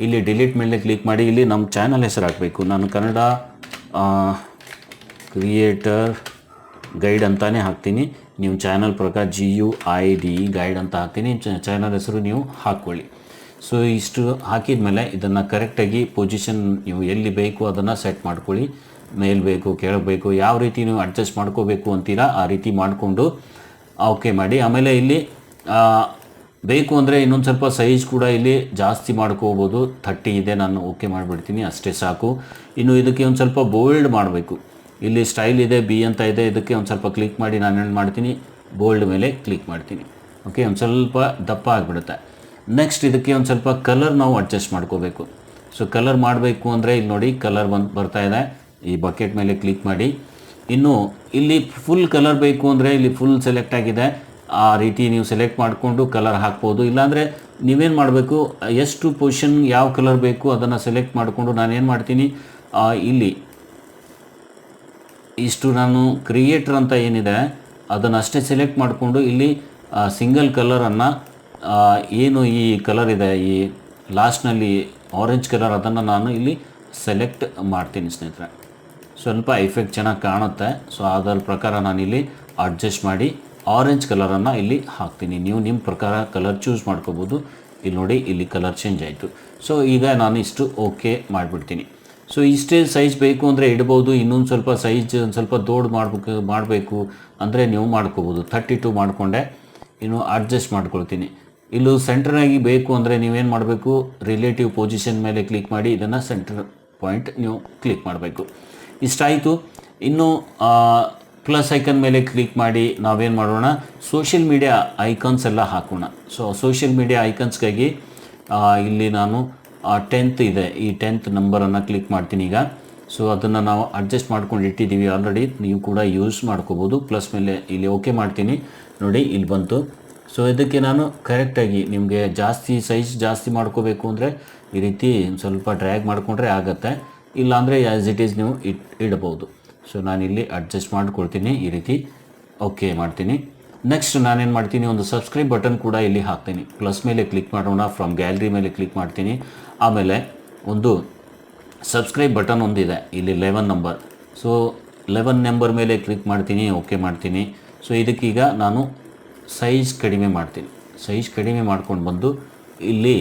ಇಲ್ಲಿ ಡಿಲೀಟ್ ಮೇಲೆ ಕ್ಲಿಕ್ ಮಾಡಿ. ಇಲ್ಲಿ ನಮ್ಮ ಚಾನಲ್ ಹೆಸರು ಹಾಕಬೇಕು. ನಾನು ಕನ್ನಡ ಕ್ರಿಯೇಟರ್ ಗೈಡ್ ಅಂತಲೇ ಹಾಕ್ತೀನಿ. ನೀವು ಚಾನಲ್ ಪ್ರಕಾರ GUID ಗೈಡ್ ಅಂತ ಹಾಕ್ತೀನಿ. ಚಾನಲ್ ಹೆಸರು ನೀವು ಹಾಕ್ಕೊಳ್ಳಿ. ಸೊ ಇಷ್ಟು ಹಾಕಿದ ಮೇಲೆ ಇದನ್ನು ಕರೆಕ್ಟಾಗಿ ಪೊಸಿಷನ್ ನೀವು ಎಲ್ಲಿ ಬೇಕು ಅದನ್ನು ಸೆಟ್ ಮಾಡ್ಕೊಳ್ಳಿ. ಮೇಲ್ ಬೇಕು, ಕೆಳಬೇಕು, ಯಾವ ರೀತಿ ನೀವು ಅಡ್ಜಸ್ಟ್ ಮಾಡ್ಕೋಬೇಕು ಅಂತೀರಾ ಆ ರೀತಿ ಮಾಡಿಕೊಂಡು ಓಕೆ ಮಾಡಿ. ಆಮೇಲೆ ಇಲ್ಲಿ ಬೇಕು ಅಂದರೆ ಇನ್ನೊಂದು ಸ್ವಲ್ಪ ಸೈಜ್ ಕೂಡ ಇಲ್ಲಿ ಜಾಸ್ತಿ ಮಾಡ್ಕೋಬೋದು. 30 ಇದೆ, ನಾನು ಓಕೆ ಮಾಡಿಬಿಡ್ತೀನಿ, ಅಷ್ಟೇ ಸಾಕು. ಇನ್ನು ಇದಕ್ಕೆ ಒಂದು ಸ್ವಲ್ಪ ಬೋಲ್ಡ್ ಮಾಡಬೇಕು. ಇಲ್ಲಿ ಸ್ಟೈಲ್ ಇದೆ, B ಅಂತ ಇದೆ, ಇದಕ್ಕೆ ಒಂದು ಸ್ವಲ್ಪ ಕ್ಲಿಕ್ ಮಾಡಿ ನಾನು ಏನು ಮಾಡ್ತೀನಿ, ಬೋಲ್ಡ್ ಮೇಲೆ ಕ್ಲಿಕ್ ಮಾಡ್ತೀನಿ. ಓಕೆ, ಒಂದು ಸ್ವಲ್ಪ ದಪ್ಪ ಆಗಿಬಿಡುತ್ತೆ. ನೆಕ್ಸ್ಟ್ ಇದಕ್ಕೆ ಒಂದು ಸ್ವಲ್ಪ ಕಲರ್ ನಾವು ಅಡ್ಜಸ್ಟ್ ಮಾಡ್ಕೋಬೇಕು. ಸೊ ಕಲರ್ ಮಾಡಬೇಕು ಅಂದರೆ ಇಲ್ಲಿ ನೋಡಿ ಕಲರ್ ಬರ್ತಾ ಇದೆ. ಈ ಬಕೆಟ್ ಮೇಲೆ ಕ್ಲಿಕ್ ಮಾಡಿ. ಇನ್ನು ಇಲ್ಲಿ ಫುಲ್ ಕಲರ್ ಬೇಕು ಅಂದರೆ ಇಲ್ಲಿ ಫುಲ್ ಸೆಲೆಕ್ಟ್ ಆಗಿದೆ. ಆ ರೀತಿ ನೀವು ಸೆಲೆಕ್ಟ್ ಮಾಡಿಕೊಂಡು ಕಲರ್ ಹಾಕ್ಬೋದು. ಇಲ್ಲಾಂದರೆ ನೀವೇನು ಮಾಡಬೇಕು, ಎಷ್ಟು ಪೊಸಿಷನ್ ಯಾವ ಕಲರ್ ಬೇಕು ಅದನ್ನು ಸೆಲೆಕ್ಟ್ ಮಾಡಿಕೊಂಡು ನಾನೇನು ಮಾಡ್ತೀನಿ, ಇಲ್ಲಿ ಇಷ್ಟು ನಾನು ಕ್ರಿಯೇಟರ್ ಅಂತ ಏನಿದೆ ಅದನ್ನು ಅಷ್ಟೇ ಸೆಲೆಕ್ಟ್ ಮಾಡಿಕೊಂಡು ಇಲ್ಲಿ ಸಿಂಗಲ್ ಕಲರನ್ನು ಏನು ಈ ಕಲರ್ ಇದೆ ಈ ಲಾಸ್ಟ್ನಲ್ಲಿ ಆರೆಂಜ್ ಕಲರ್ ಅದನ್ನು ನಾನು ಇಲ್ಲಿ ಸೆಲೆಕ್ಟ್ ಮಾಡ್ತೀನಿ ಸ್ನೇಹಿತರೆ. ಸ್ವಲ್ಪ ಎಫೆಕ್ಟ್ ಚೆನ್ನಾಗಿ ಕಾಣುತ್ತೆ. ಸೊ ಅದರ ಪ್ರಕಾರ ನಾನಿಲ್ಲಿ ಅಡ್ಜಸ್ಟ್ ಮಾಡಿ ಆರೆಂಜ್ ಕಲರನ್ನು ಇಲ್ಲಿ ಹಾಕ್ತೀನಿ. ನೀವು ನಿಮ್ಮ ಪ್ರಕಾರ ಕಲರ್ ಚೂಸ್ ಮಾಡ್ಕೋಬೋದು. ಇಲ್ಲಿ ನೋಡಿ ಇಲ್ಲಿ ಕಲರ್ ಚೇಂಜ್ ಆಯಿತು. ಸೊ ಈಗ ನಾನು ಇಷ್ಟು ಓಕೆ ಮಾಡಿಬಿಡ್ತೀನಿ. ಸೊ ಇಷ್ಟೇ ಸೈಜ್ ಬೇಕು ಅಂದರೆ ಇಡ್ಬೋದು. ಇನ್ನೊಂದು ಸ್ವಲ್ಪ ಸೈಜ್ ಒಂದು ಸ್ವಲ್ಪ ದೊಡ್ಡ ಮಾಡಬೇಕು ಅಂದರೆ ನೀವು ಮಾಡ್ಕೋಬೋದು. 32 ಮಾಡಿಕೊಂಡೆ. ಇನ್ನು ಅಡ್ಜಸ್ಟ್ ಮಾಡ್ಕೊಳ್ತೀನಿ. ಇಲ್ಲೂ ಸೆಂಟ್ರಾಗಿ ಬೇಕು ಅಂದರೆ ನೀವೇನು ಮಾಡಬೇಕು, ರಿಲೇಟಿವ್ ಪೊಸಿಷನ್ ಮೇಲೆ ಕ್ಲಿಕ್ ಮಾಡಿ ಇದನ್ನು ಸೆಂಟರ್ ಪಾಯಿಂಟ್ ನೀವು ಕ್ಲಿಕ್ ಮಾಡಬೇಕು. ಇಷ್ಟಾಯಿತು. ಇನ್ನು ಪ್ಲಸ್ ಐಕನ್ ಮೇಲೆ ಕ್ಲಿಕ್ ಮಾಡಿ ನಾವೇನು ಮಾಡೋಣ, ಸೋಷಿಯಲ್ ಮೀಡಿಯಾ ಐಕಾನ್ಸ್ ಎಲ್ಲ ಹಾಕೋಣ. ಸೊ ಸೋಷಿಯಲ್ ಮೀಡಿಯಾ ಐಕಾನ್ಸ್ಗಾಗಿ ಇಲ್ಲಿ ನಾನು 10th ಇದೆ, ಈ 10th ನಂಬರನ್ನು ಕ್ಲಿಕ್ ಮಾಡ್ತೀನಿ ಈಗ. ಸೊ ಅದನ್ನು ನಾವು ಅಡ್ಜಸ್ಟ್ ಮಾಡ್ಕೊಂಡು ಇಟ್ಟಿದ್ದೀವಿ ಆಲ್ರೆಡಿ, ನೀವು ಕೂಡ ಯೂಸ್ ಮಾಡ್ಕೋಬೋದು. ಪ್ಲಸ್ ಮೇಲೆ ಇಲ್ಲಿ ಓಕೆ ಮಾಡ್ತೀನಿ. ನೋಡಿ ಇಲ್ಲಿ ಬಂತು. ಸೊ ಇದಕ್ಕೆ ನಾನು ಕರೆಕ್ಟಾಗಿ ನಿಮಗೆ ಜಾಸ್ತಿ ಸೈಜ್ ಜಾಸ್ತಿ ಮಾಡ್ಕೋಬೇಕು ಅಂದರೆ ಈ ರೀತಿ ಸ್ವಲ್ಪ ಡ್ರ್ಯಾಗ್ ಮಾಡಿಕೊಂಡ್ರೆ ಆಗುತ್ತೆ. ಇಲ್ಲಾಂದರೆ ಆ್ಯಸ್ ಇಟ್ ಈಸ್ ನೀವು ಇಡ್ಬೋದು. ಸೊ ನಾನಿಲ್ಲಿ ಅಡ್ಜಸ್ಟ್ ಮಾಡ್ಕೊಳ್ತೀನಿ ಈ ರೀತಿ, ಓಕೆ ಮಾಡ್ತೀನಿ. ನೆಕ್ಸ್ಟ್ ನಾನೇನು ಮಾಡ್ತೀನಿ, ಒಂದು ಸಬ್ಸ್ಕ್ರೈಬ್ ಬಟನ್ ಕೂಡ ಇಲ್ಲಿ ಹಾಕ್ತೀನಿ. ಪ್ಲಸ್ ಮೇಲೆ ಕ್ಲಿಕ್ ಮಾಡೋಣ, ಫ್ರಮ್ ಗ್ಯಾಲರಿ ಮೇಲೆ ಕ್ಲಿಕ್ ಮಾಡ್ತೀನಿ. ಆಮೇಲೆ ಒಂದು ಸಬ್ಸ್ಕ್ರೈಬ್ ಬಟನ್ ಒಂದಿದೆ ಇಲ್ಲಿ 11 ನಂಬರ್. ಸೊ 11 ನಂಬರ್ ಮೇಲೆ ಕ್ಲಿಕ್ ಮಾಡ್ತೀನಿ, ಓಕೆ ಮಾಡ್ತೀನಿ. ಸೊ ಇದಕ್ಕೀಗ ನಾನು ಸೈಜ್ ಕಡಿಮೆ ಮಾಡ್ತೀನಿ. ಸೈಜ್ ಕಡಿಮೆ ಮಾಡ್ಕೊಂಡು ಬಂದು ಇಲ್ಲಿ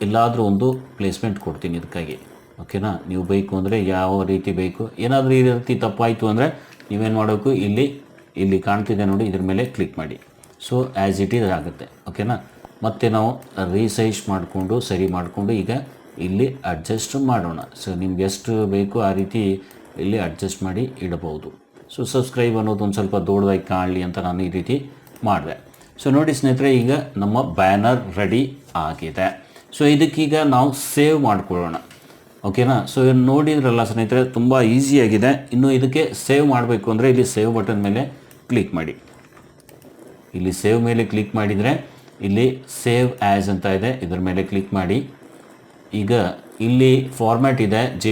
ಎಲ್ಲಾದರೂ ಒಂದು ಪ್ಲೇಸ್ಮೆಂಟ್ ಕೊಡ್ತೀನಿ ಇದಕ್ಕಾಗಿ. ಓಕೆನಾ? ನೀವು ಬೇಕು ಅಂದರೆ ಯಾವ ರೀತಿ ಬೇಕು, ಏನಾದರೂ ಈ ರೀತಿ ತಪ್ಪಾಯಿತು ಅಂದರೆ ನೀವೇನು ಮಾಡಬೇಕು, ಇಲ್ಲಿ ಕಾಣ್ತಿದೆ ನೋಡಿ ಇದ್ರ ಮೇಲೆ ಕ್ಲಿಕ್ ಮಾಡಿ. ಸೊ ಆ್ಯಸ್ ಇಟ್ ಈಸ್ ಆಗುತ್ತೆ. ಓಕೆನಾ? ಮತ್ತು ನಾವು ರೀಸೈಜ್ ಮಾಡಿಕೊಂಡು ಸರಿ ಮಾಡಿಕೊಂಡು ಈಗ ಇಲ್ಲಿ ಅಡ್ಜಸ್ಟ್ ಮಾಡೋಣ. ಸೊ ನಿಮ್ಗೆ ಎಷ್ಟು ಬೇಕು ಆ ರೀತಿ ಇಲ್ಲಿ ಅಡ್ಜಸ್ಟ್ ಮಾಡಿ ಇಡಬಹುದು. ಸೊ ಸಬ್ಸ್ಕ್ರೈಬ್ ಅನ್ನೋದು ಒಂದು ಸ್ವಲ್ಪ ದೊಡ್ಡದಾಗಿ ಕಾಣಲಿ ಅಂತ ನಾನು ಈ ರೀತಿ ಮಾಡಿದೆ. ಸೊ ನೋಡಿ ಸ್ನೇಹಿತರೆ, ಈಗ ನಮ್ಮ ಬ್ಯಾನರ್ ರೆಡಿ ಆಗಿದೆ. ಸೊ ಇದಕ್ಕೀಗ ನಾವು ಸೇವ್ ಮಾಡ್ಕೊಳ್ಳೋಣ. ಓಕೆನಾ? ಸೊ ನೋಡಿದ್ರಲ್ಲ ಸ್ನೇಹಿತರೆ, ತುಂಬ ಈಸಿಯಾಗಿದೆ. ಇನ್ನು ಇದಕ್ಕೆ ಸೇವ್ ಮಾಡಬೇಕು ಅಂದರೆ ಇಲ್ಲಿ ಸೇವ್ ಬಟನ್ ಮೇಲೆ ಕ್ಲಿಕ್ ಮಾಡಿ. ಇಲ್ಲಿ ಸೇವ್ ಮೇಲೆ ಕ್ಲಿಕ್ ಮಾಡಿದರೆ ಇಲ್ಲಿ ಸೇವ್ ಆ್ಯಸ್ ಅಂತ ಇದೆ, ಇದರ ಮೇಲೆ ಕ್ಲಿಕ್ ಮಾಡಿ. ಈಗ ಇಲ್ಲಿ ಫಾರ್ಮ್ಯಾಟ್ ಇದೆ, ಜೆ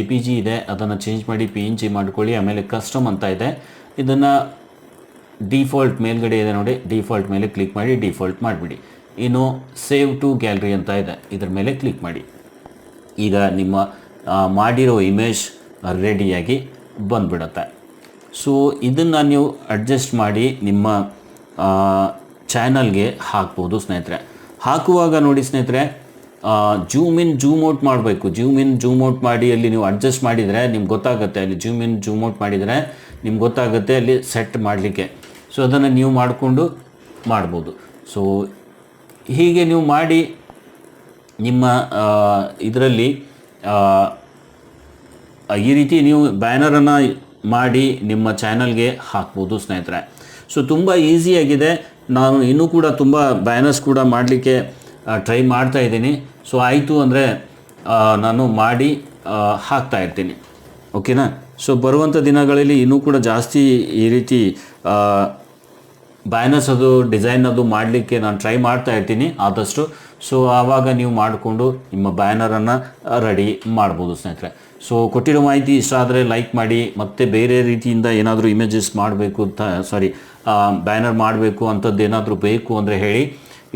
ಪಿ ಜಿ ಇದೆ, ಅದನ್ನು ಚೇಂಜ್ ಮಾಡಿ PNG ಮಾಡ್ಕೊಳ್ಳಿ. ಆಮೇಲೆ ಕಸ್ಟಮ್ ಅಂತ ಇದೆ, ಇದನ್ನು ಡಿಫಾಲ್ಟ್ ಮೇಲ್ಗಡೆ ಇದೆ ನೋಡಿ, ಡಿಫಾಲ್ಟ್ ಮೇಲೆ ಕ್ಲಿಕ್ ಮಾಡಿ ಡಿಫಾಲ್ಟ್ ಮಾಡಿಬಿಡಿ. ಇನ್ನು ಸೇವ್ ಟು ಗ್ಯಾಲರಿ ಅಂತ ಇದೆ, ಇದರ ಮೇಲೆ ಕ್ಲಿಕ್ ಮಾಡಿ. ಈಗ ನಿಮ್ಮ ಮಾಡಿರೋ ಇಮೇಜ್ ರೆಡಿಯಾಗಿ ಬಂದ್ಬಿಡುತ್ತೆ. ಸೊ ಇದನ್ನು ನೀವು ಅಡ್ಜಸ್ಟ್ ಮಾಡಿ ನಿಮ್ಮ ಚಾನಲ್ಗೆ ಹಾಕ್ಬೋದು ಸ್ನೇಹಿತರೆ. ಹಾಕುವಾಗ ನೋಡಿ ಸ್ನೇಹಿತರೆ, ಜೂಮ್ ಇನ್ ಜೂಮ್ ಔಟ್ ಮಾಡಬೇಕು. ಜೂಮ್ ಇನ್ ಜೂಮ್ ಔಟ್ ಮಾಡಿ ಅಲ್ಲಿ ನೀವು ಅಡ್ಜಸ್ಟ್ ಮಾಡಿದರೆ ನಿಮ್ಗೆ ಗೊತ್ತಾಗುತ್ತೆ. ಅಲ್ಲಿ ಜೂಮ್ ಇನ್ ಜೂಮ್ ಔಟ್ ಮಾಡಿದರೆ ನಿಮ್ಗೆ ಗೊತ್ತಾಗುತ್ತೆ ಅಲ್ಲಿ ಸೆಟ್ ಮಾಡಲಿಕ್ಕೆ. ಸೊ ಅದನ್ನು ನೀವು ಮಾಡಿಕೊಂಡು ಮಾಡ್ಬೋದು. ಸೊ ಹೀಗೆ ನೀವು ಮಾಡಿ ನಿಮ್ಮ ಇದರಲ್ಲಿ ಈ ರೀತಿ ನೀವು ಬ್ಯಾನರನ್ನು ಮಾಡಿ ನಿಮ್ಮ ಚಾನಲ್ಗೆ ಹಾಕ್ಬೋದು ಸ್ನೇಹಿತರೆ. ಸೊ ತುಂಬ ಈಸಿಯಾಗಿದೆ. ನಾನು ಇನ್ನೂ ಕೂಡ ತುಂಬ ಬ್ಯಾನರ್ಸ್ ಕೂಡ ಮಾಡಲಿಕ್ಕೆ ಟ್ರೈ ಮಾಡ್ತಾ ಇದ್ದೀನಿ. ಸೊ ಆಯಿತು ಅಂದರೆ ನಾನು ಮಾಡಿ ಹಾಕ್ತಾ ಇರ್ತೀನಿ. ಓಕೆನಾ? ಸೊ ಬರುವಂಥ ದಿನಗಳಲ್ಲಿ ಇನ್ನೂ ಕೂಡ ಜಾಸ್ತಿ ಈ ರೀತಿ ಬ್ಯಾನರ್ಸ್ ಅದು ಡಿಸೈನ್ ಅದು ಮಾಡಲಿಕ್ಕೆ ನಾನು ಟ್ರೈ ಮಾಡ್ತಾ ಇರ್ತೀನಿ ಆದಷ್ಟು. ಸೊ ಆವಾಗ ನೀವು ಮಾಡಿಕೊಂಡು ನಿಮ್ಮ ಬ್ಯಾನರನ್ನು ರೆಡಿ ಮಾಡ್ಬೋದು ಸ್ನೇಹಿತರೆ. ಸೊ ಕೊಟ್ಟಿರೋ ಮಾಹಿತಿ ಇಷ್ಟ ಆದರೆ ಲೈಕ್ ಮಾಡಿ. ಮತ್ತು ಬೇರೆ ರೀತಿಯಿಂದ ಏನಾದರೂ ಇಮೇಜಸ್ ಮಾಡಬೇಕು ಬ್ಯಾನರ್ ಮಾಡಬೇಕು ಅಂಥದ್ದು ಏನಾದರೂ ಬೇಕು ಅಂದರೆ ಹೇಳಿ,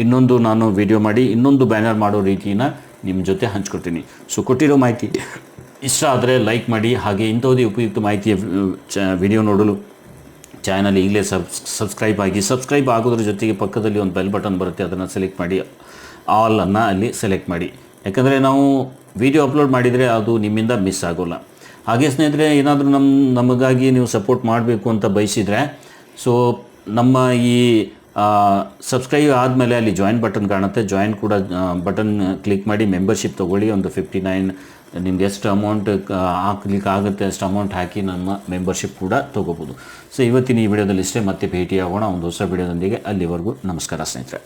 ಇನ್ನೊಂದು ನಾನು ವಿಡಿಯೋ ಮಾಡಿ ಇನ್ನೊಂದು ಬ್ಯಾನರ್ ಮಾಡೋ ರೀತಿನ ನಿಮ್ಮ ಜೊತೆ ಹಂಚ್ಕೊಡ್ತೀನಿ. ಸೊ ಕೊಟ್ಟಿರೋ ಮಾಹಿತಿ ಇಷ್ಟ ಆದರೆ ಲೈಕ್ ಮಾಡಿ. ಹಾಗೆ ಇಂಥವುದೇ ಉಪಯುಕ್ತ ಮಾಹಿತಿಯ ವಿಡಿಯೋ ನೋಡಲು ಚಾನಲ್ ಈಗಲೇ ಸಬ್ಸ್ಕ್ರೈಬ್ ಆಗಿ. ಸಬ್ಸ್ಕ್ರೈಬ್ ಆಗೋದ್ರ ಜೊತೆಗೆ ಪಕ್ಕದಲ್ಲಿ ಒಂದು ಬೆಲ್ ಬಟನ್ ಬರುತ್ತೆ, ಅದನ್ನು ಸೆಲೆಕ್ಟ್ ಮಾಡಿ, ಆಲನ್ನು ಅಲ್ಲಿ ಸೆಲೆಕ್ಟ್ ಮಾಡಿ. ಯಾಕಂದರೆ ನಾವು ವಿಡಿಯೋ ಅಪ್ಲೋಡ್ ಮಾಡಿದರೆ ಅದು ನಿಮ್ಮಿಂದ ಮಿಸ್ ಆಗೋಲ್ಲ. ಹಾಗೆ ಸ್ನೇಹಿತರೆ, ಏನಾದರೂ ನಮಗಾಗಿ ನೀವು ಸಪೋರ್ಟ್ ಮಾಡಬೇಕು ಅಂತ ಬಯಸಿದರೆ, ಸೊ ನಮ್ಮ ಈ ಸಬ್ಸ್ಕ್ರೈಬ್ ಆದಮೇಲೆ ಅಲ್ಲಿ ಜಾಯಿನ್ ಬಟನ್ ಕಾಣುತ್ತೆ, ಜಾಯಿನ್ ಕೂಡ ಬಟನ್ ಕ್ಲಿಕ್ ಮಾಡಿ ಮೆಂಬರ್ಶಿಪ್ ತೊಗೊಳ್ಳಿ. ಒಂದು 59 ನಿಮ್ಗೆ ಎಷ್ಟು ಅಮೌಂಟ್ ಹಾಕ್ಲಿಕ್ಕೆ ಆಗುತ್ತೆ ಅಷ್ಟು ಅಮೌಂಟ್ ಹಾಕಿ ನಮ್ಮ ಮೆಂಬರ್ಶಿಪ್ ಕೂಡ ತೊಗೋಬೋದು. ಸೊ ಇವತ್ತಿನ ಈ ವಿಡಿಯೋದಲ್ಲಿ ಇಷ್ಟೇ. ಮತ್ತೆ ಭೇಟಿಯಾಗೋಣ ಒಂದು ಹೊಸ ವಿಡಿಯೋದೊಂದಿಗೆ. ಅಲ್ಲಿವರೆಗೂ ನಮಸ್ಕಾರ ಸ್ನೇಹಿತರೆ.